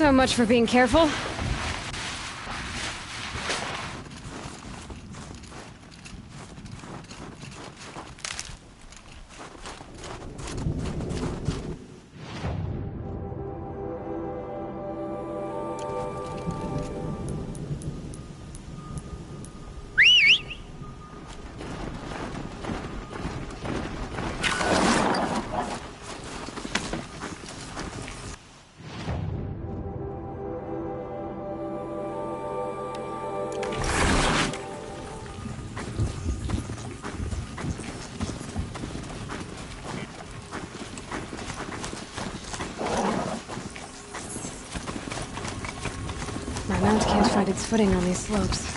So much for being careful. My mount can't find its footing on these slopes.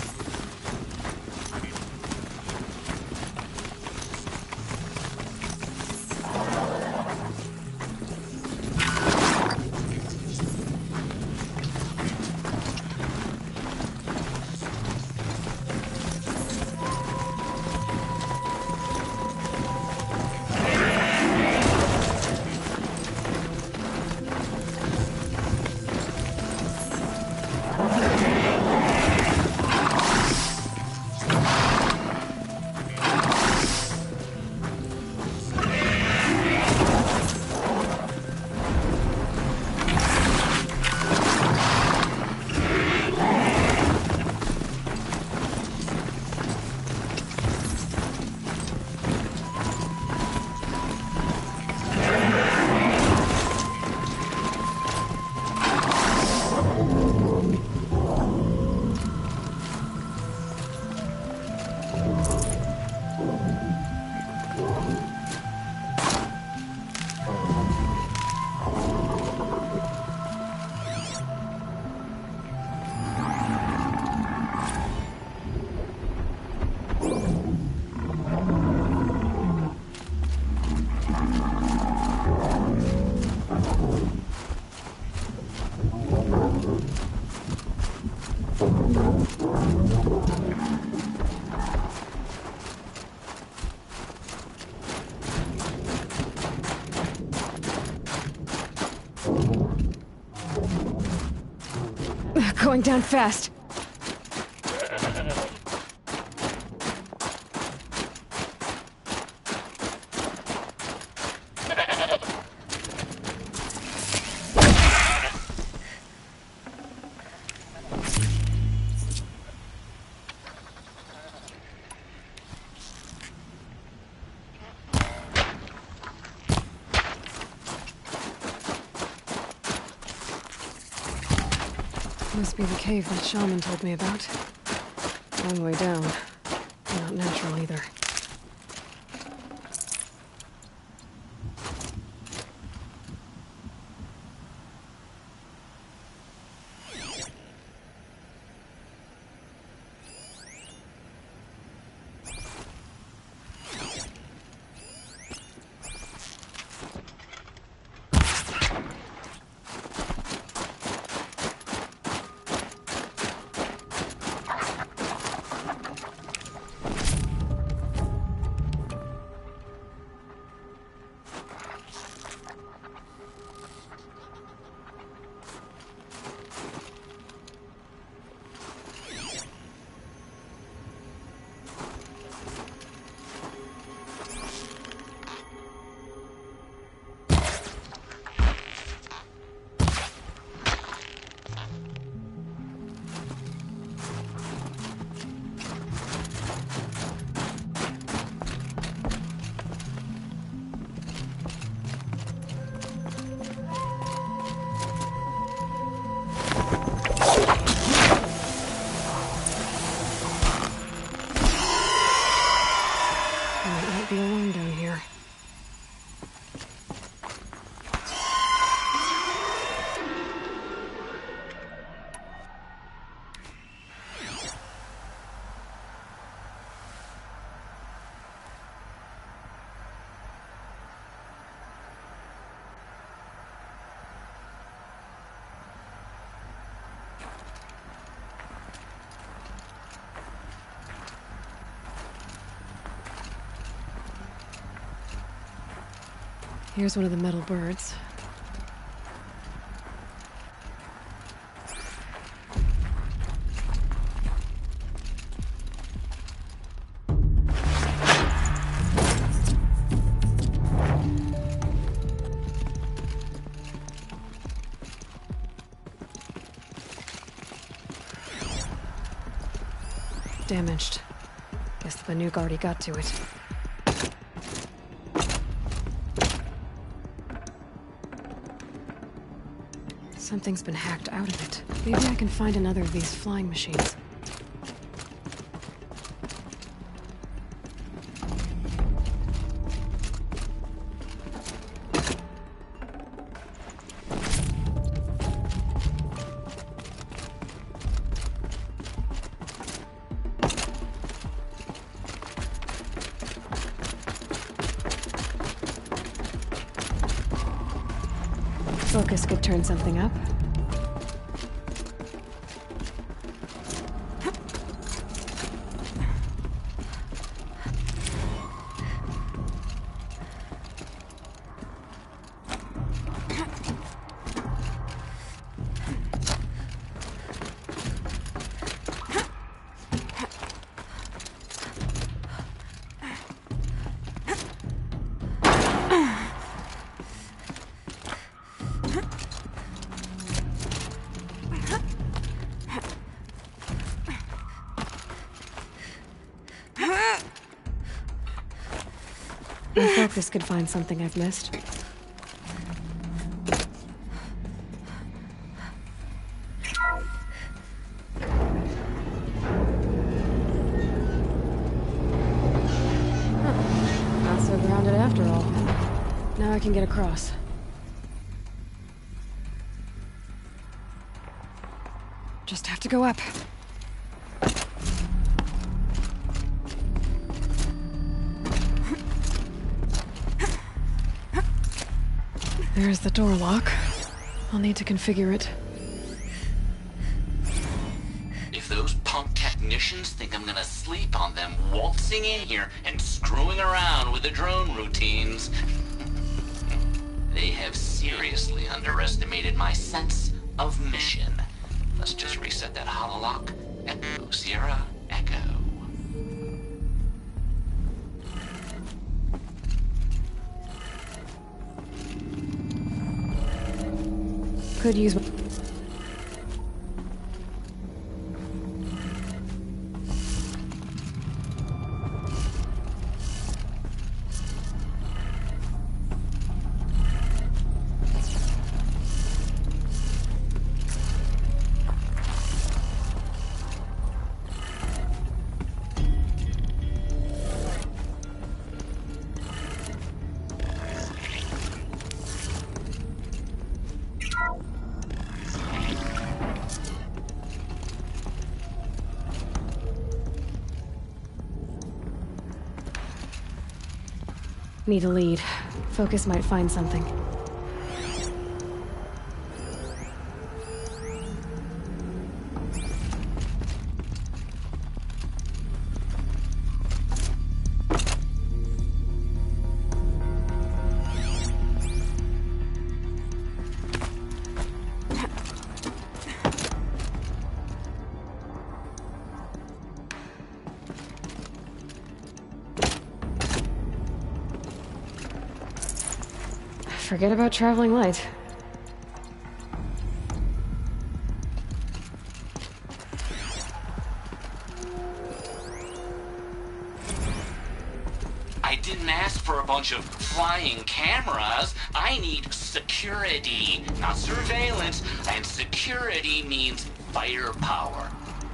Going down fast. Must be the cave that shaman told me about. Long way down. Not natural either. Be alone down here. Here's one of the metal birds. damaged. Guess the Banuk already got to it. Something's been hacked out of it. Maybe I can find another of these flying machines. Focus could turn something up. My focus could find something I've missed. Not so grounded after all. Now I can get across. Just have to go up. There's the door lock. I'll need to configure it. If those punk technicians think I'm gonna sleep on them waltzing in here and screwing around with the drone routines, they have seriously underestimated my sense of mission. Let's just reset that hololock. Echo, Sierra, Echo. Could use... Need a lead. Focus might find something. Forget about traveling light. I didn't ask for a bunch of flying cameras. I need security, not surveillance. And security means firepower.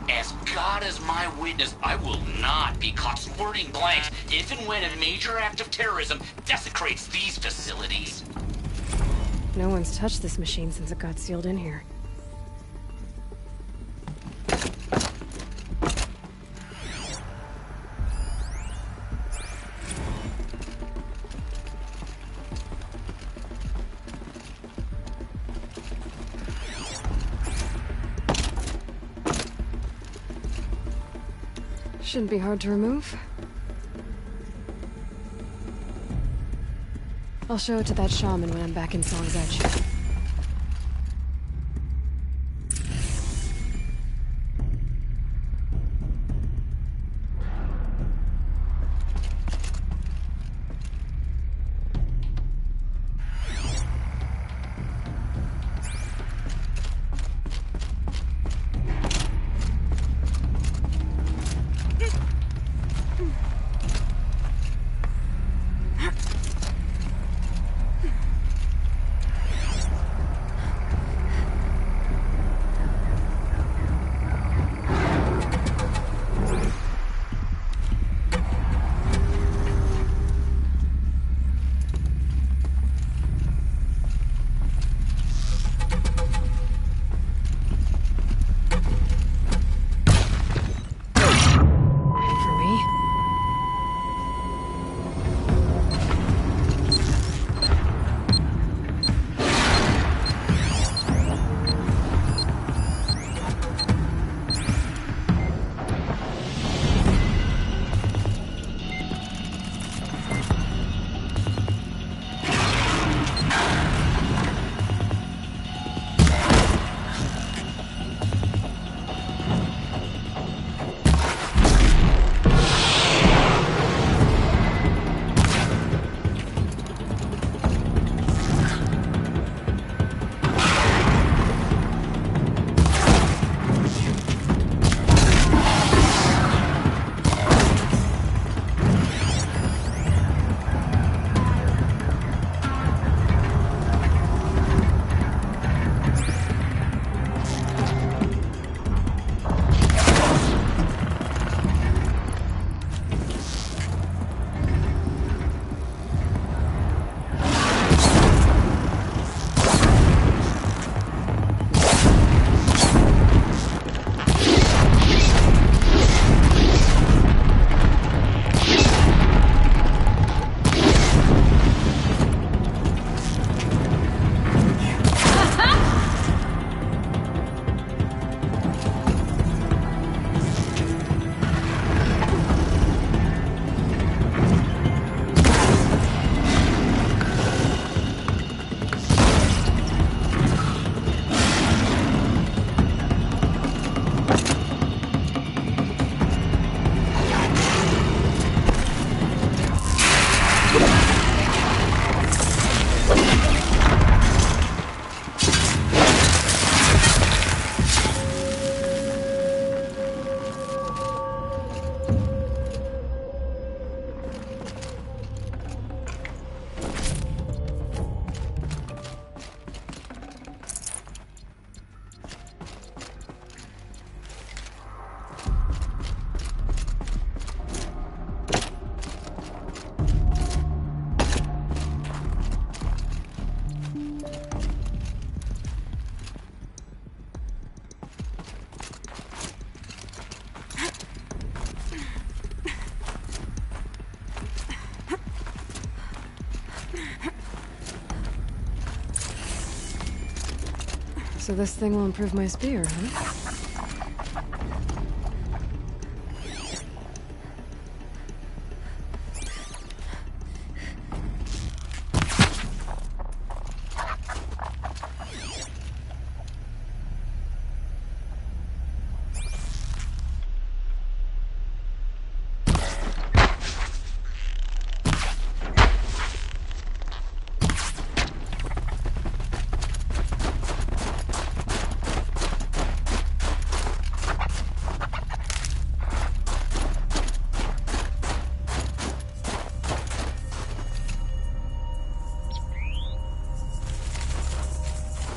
As God is my witness, I will not be caught squirting blanks if and when a major act of terrorism desecrates these facilities. No one's touched this machine since it got sealed in here. Shouldn't be hard to remove. I'll show it to that shaman when I'm back in Song's Edge. So this thing will improve my spear, huh?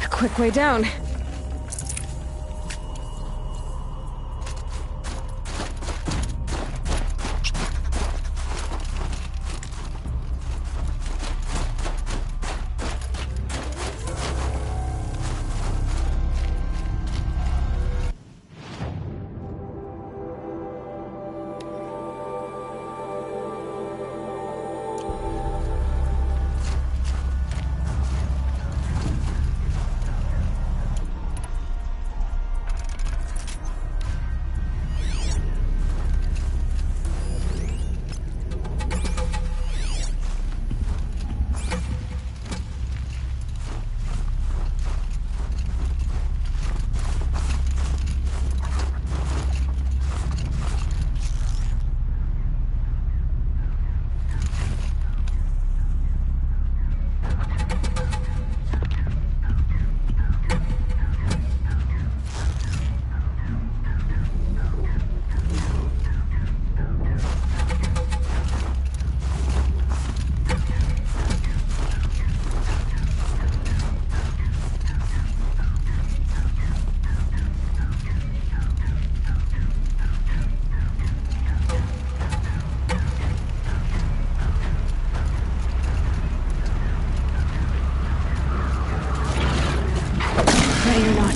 Quick way down. Ready or not.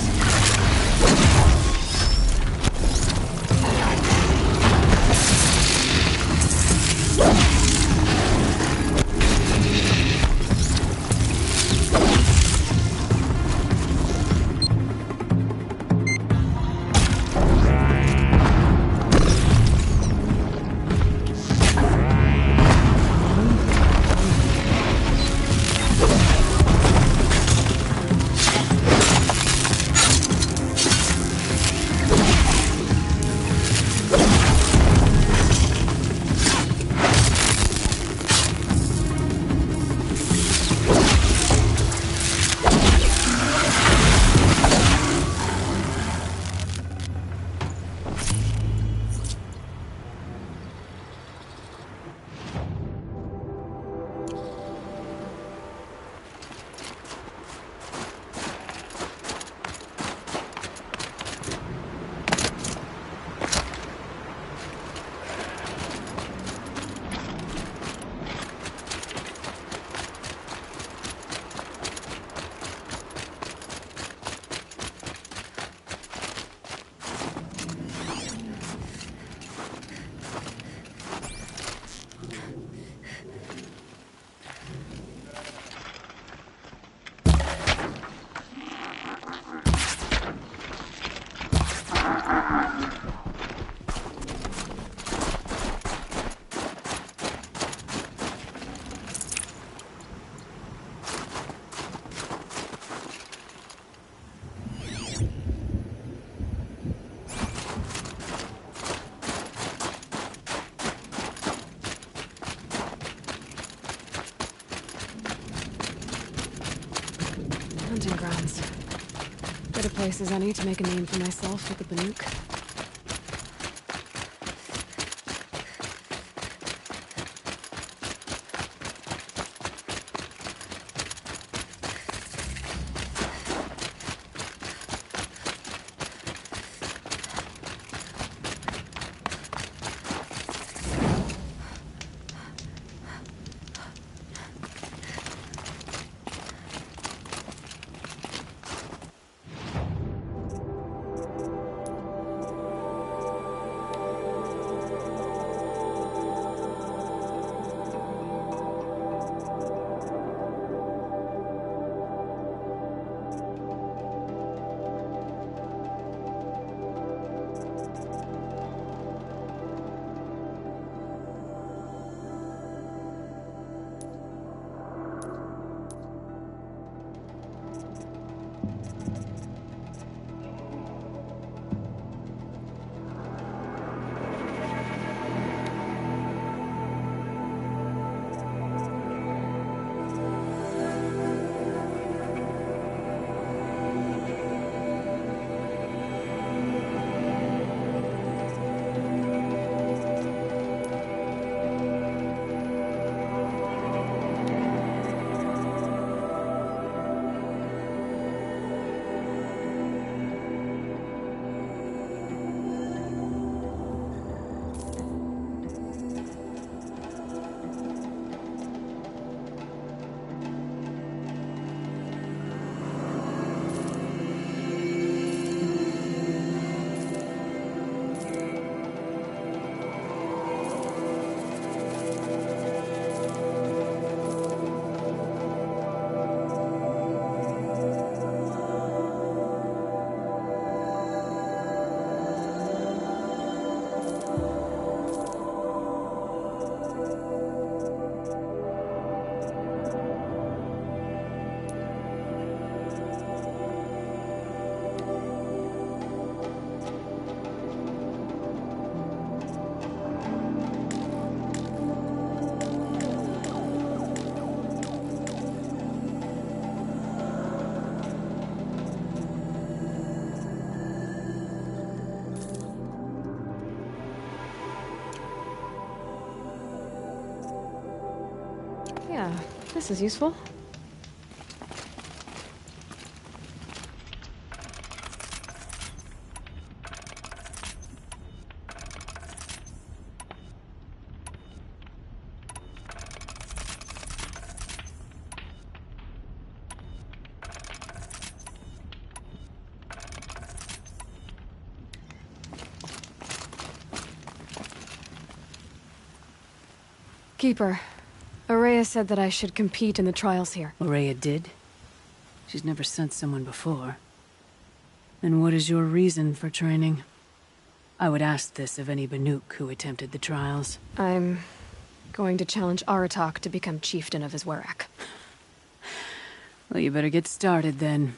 Hunting grounds. Good a place as any to make a name for myself with the Banuk. Yeah, this is useful. Keeper, Ourea said that I should compete in the trials here. Ourea did? She's never sent someone before. And what is your reason for training? I would ask this of any Banuk who attempted the trials. I'm going to challenge Aratak to become chieftain of his Werak. Well, you better get started then.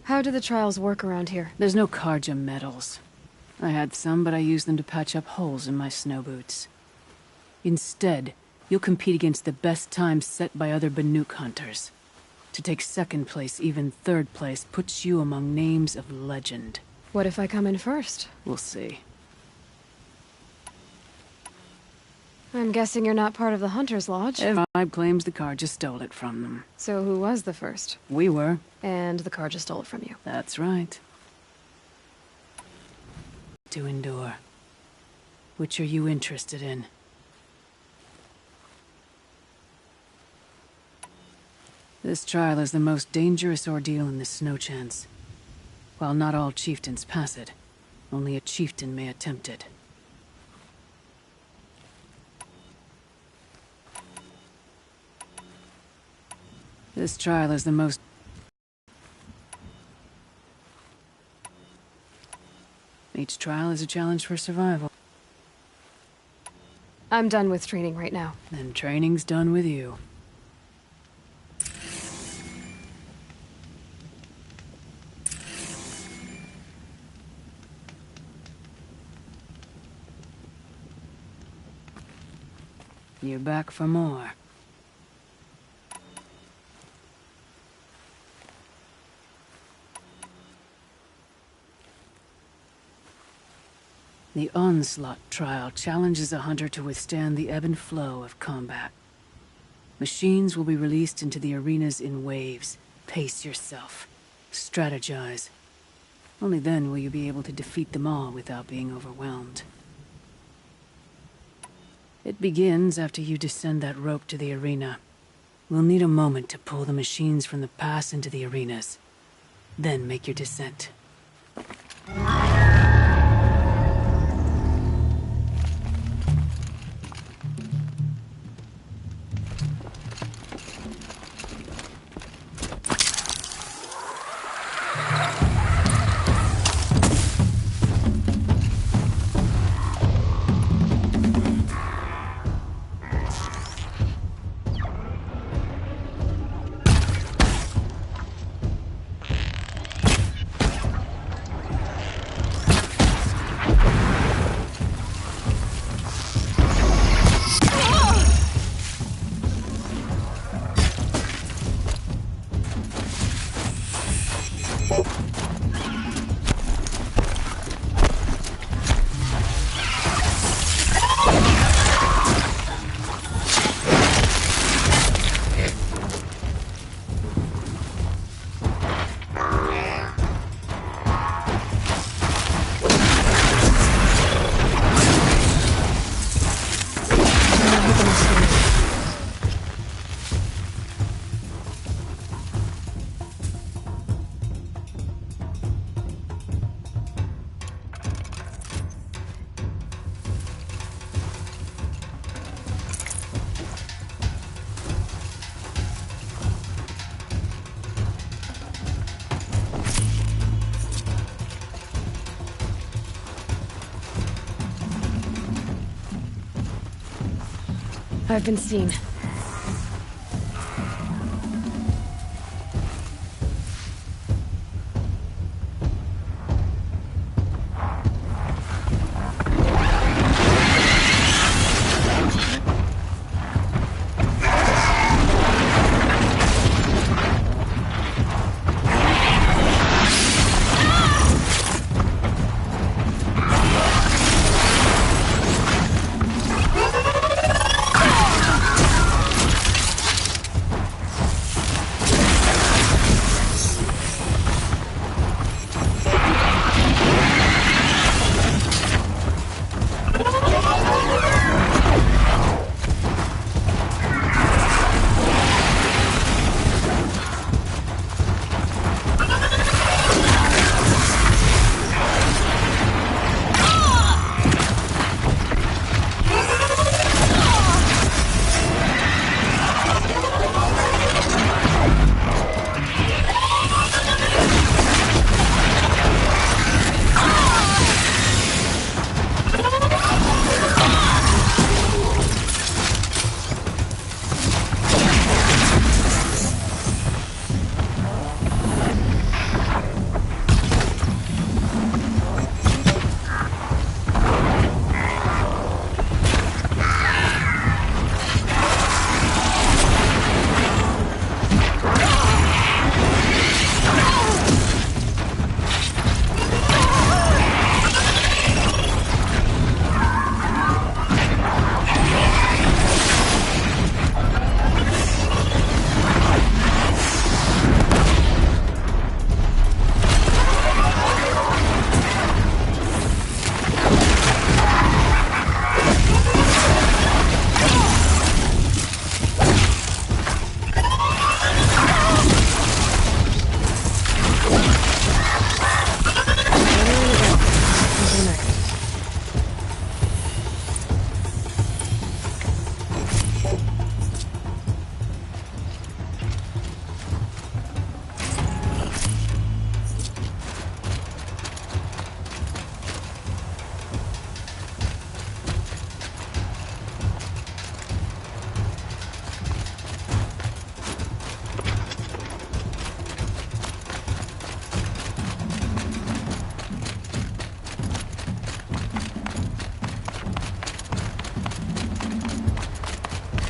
How do the trials work around here? There's no Carja medals. I had some, but I used them to patch up holes in my snow boots. Instead, you'll compete against the best times set by other Banuk hunters. To take second place, even third place, puts you among names of legend. What if I come in first? We'll see. I'm guessing you're not part of the Hunter's Lodge. Every tribe claims the Carja stole it from them. So who was the first? We were. And the Carja stole it from you. That's right. To endure. Which are you interested in? This trial is the most dangerous ordeal in the Snow Chance. While not all chieftains pass it, only a chieftain may attempt it. This trial is the most... Each trial is a challenge for survival. I'm done with training right now. Then training's done with you. You're back for more. The Onslaught trial challenges a hunter to withstand the ebb and flow of combat. Machines will be released into the arenas in waves. Pace yourself. Strategize. Only then will you be able to defeat them all without being overwhelmed. It begins after you descend that rope to the arena. We'll need a moment to pull the machines from the pass into the arenas. Then make your descent. I've been seen.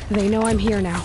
They know I'm here now.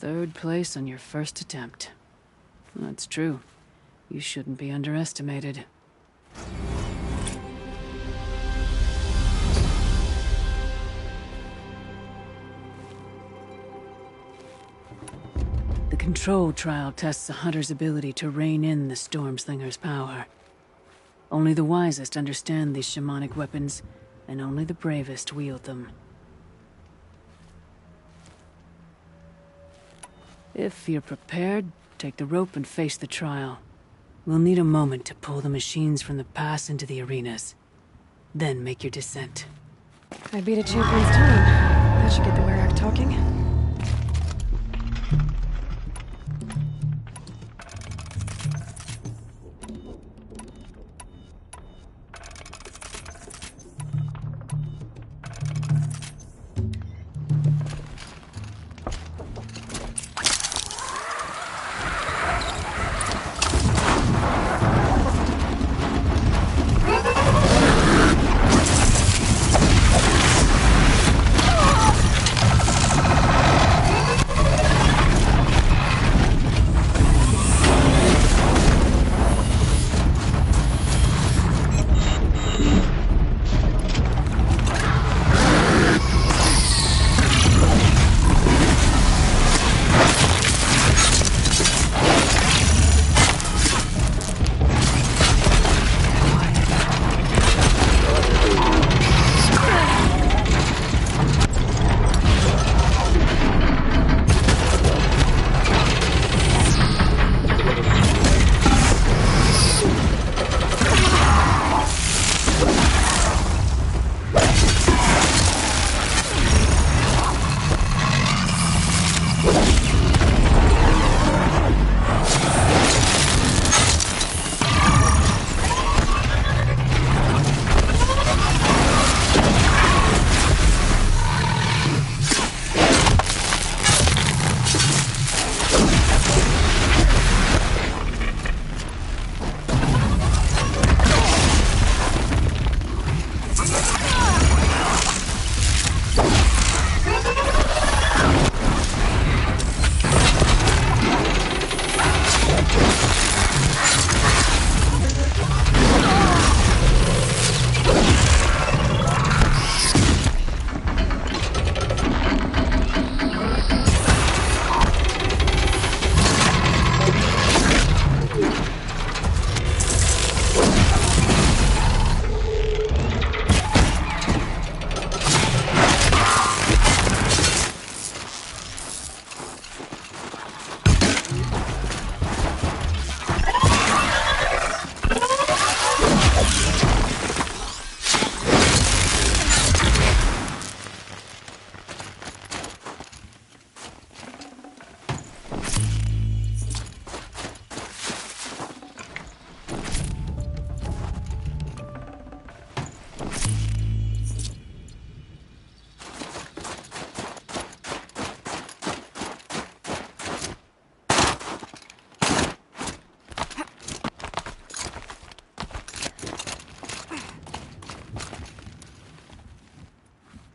3rd place on your first attempt. That's true. You shouldn't be underestimated. The control trial tests a hunter's ability to rein in the Stormslinger's power. Only the wisest understand these shamanic weapons, and only the bravest wield them. If you're prepared, take the rope and face the trial. We'll need a moment to pull the machines from the pass into the arenas. Then make your descent. I beat a champion's time. That should get the Werak talking.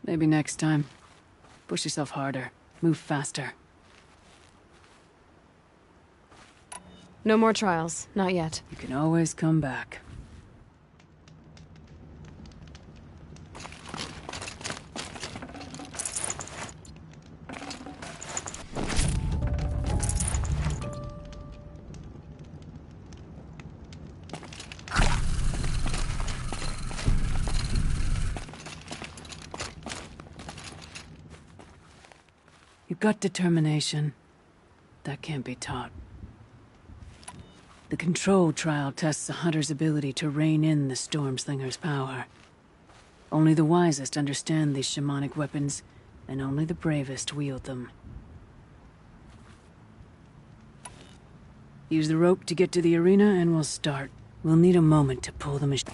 Maybe next time. Push yourself harder. Move faster. No more trials. Not yet. You can always come back. You've got determination. That can't be taught. The control trial tests a hunter's ability to rein in the Stormslinger's power. Only the wisest understand these shamanic weapons, and only the bravest wield them. Use the rope to get to the arena, and we'll start. We'll need a moment to pull the machine.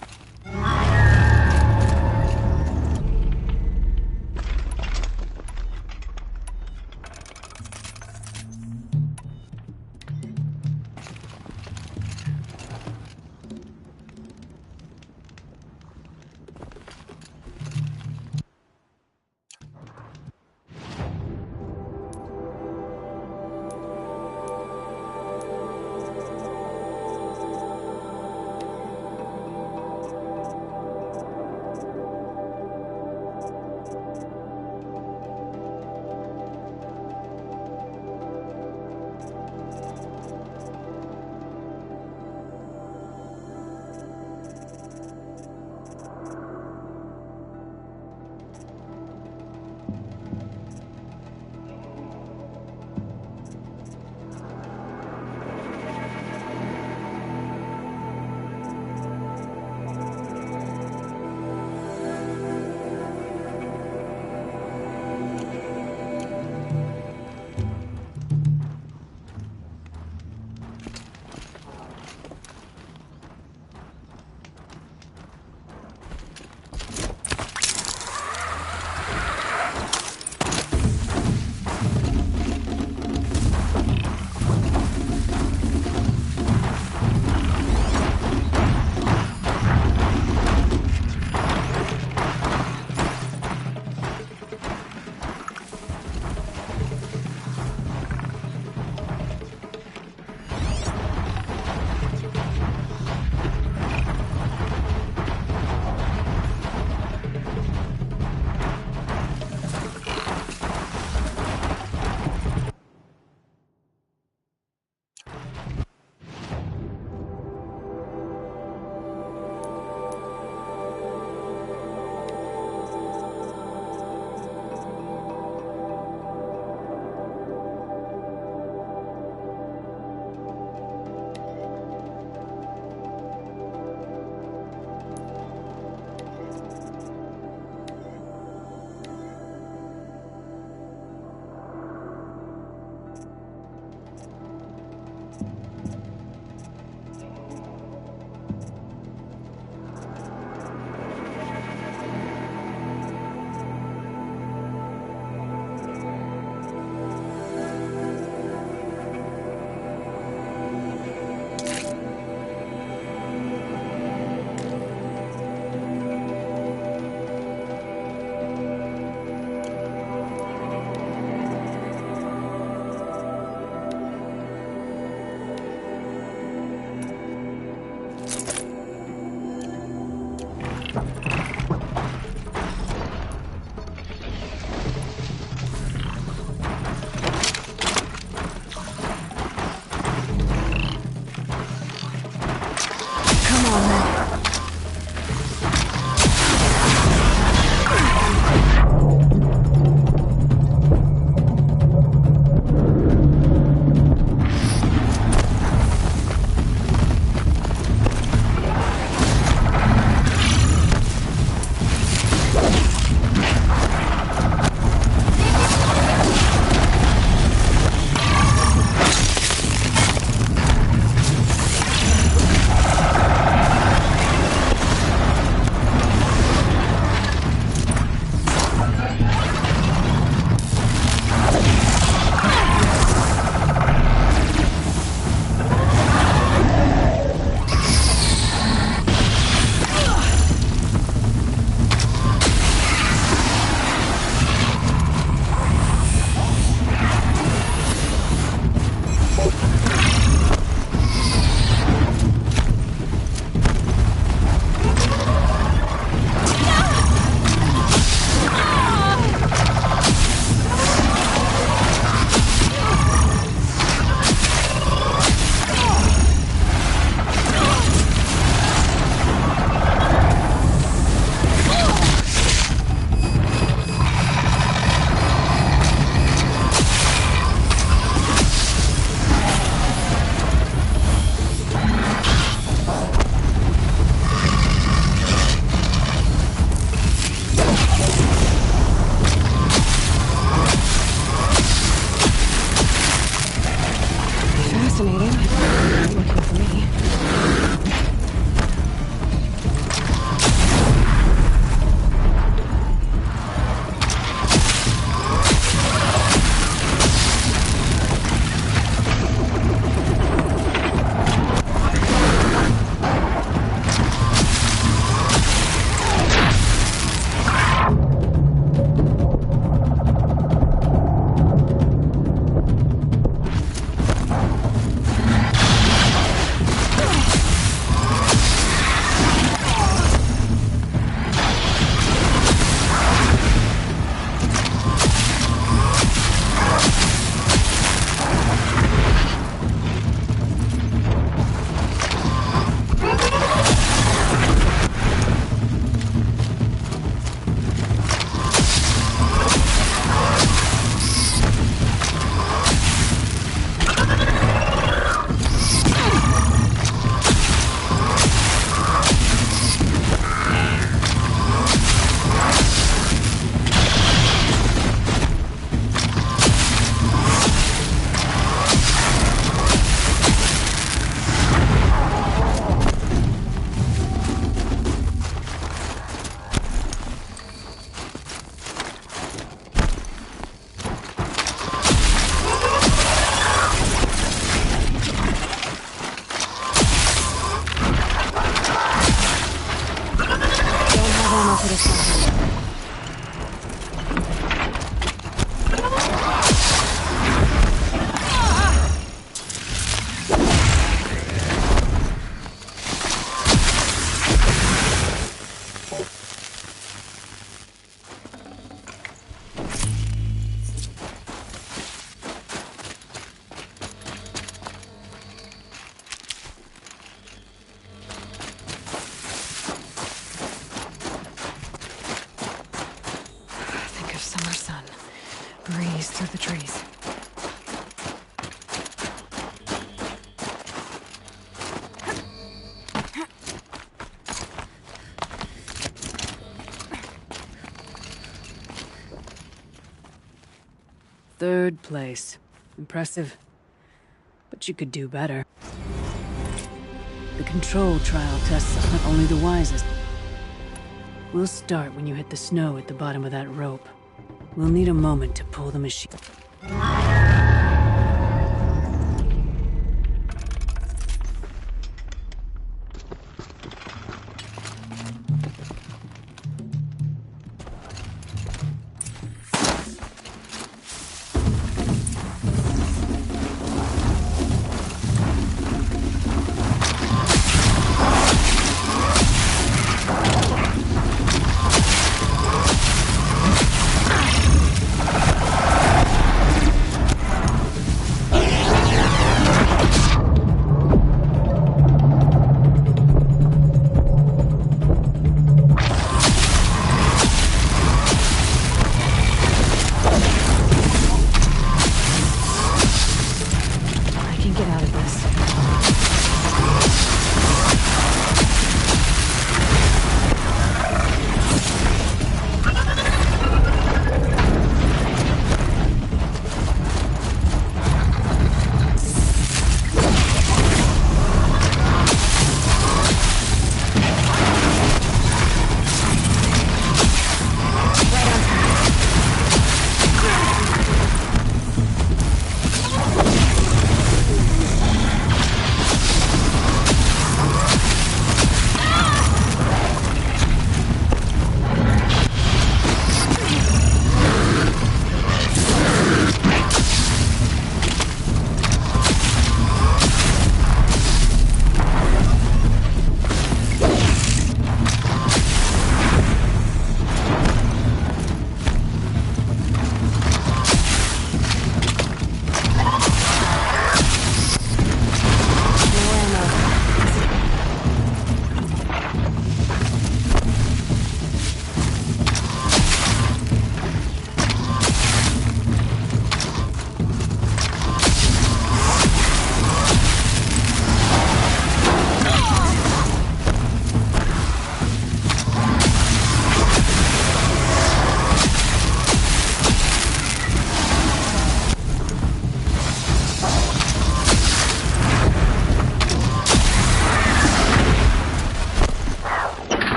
put us something. Summer sun. Breeze through the trees. Third place. Impressive. But you could do better. The control trial tests not only the wisest. We'll start when you hit the snow at the bottom of that rope. We'll need a moment to pull the machine.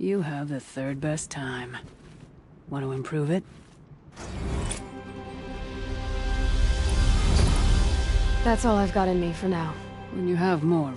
You have the third best time. Want to improve it? That's all I've got in me for now. When you have more...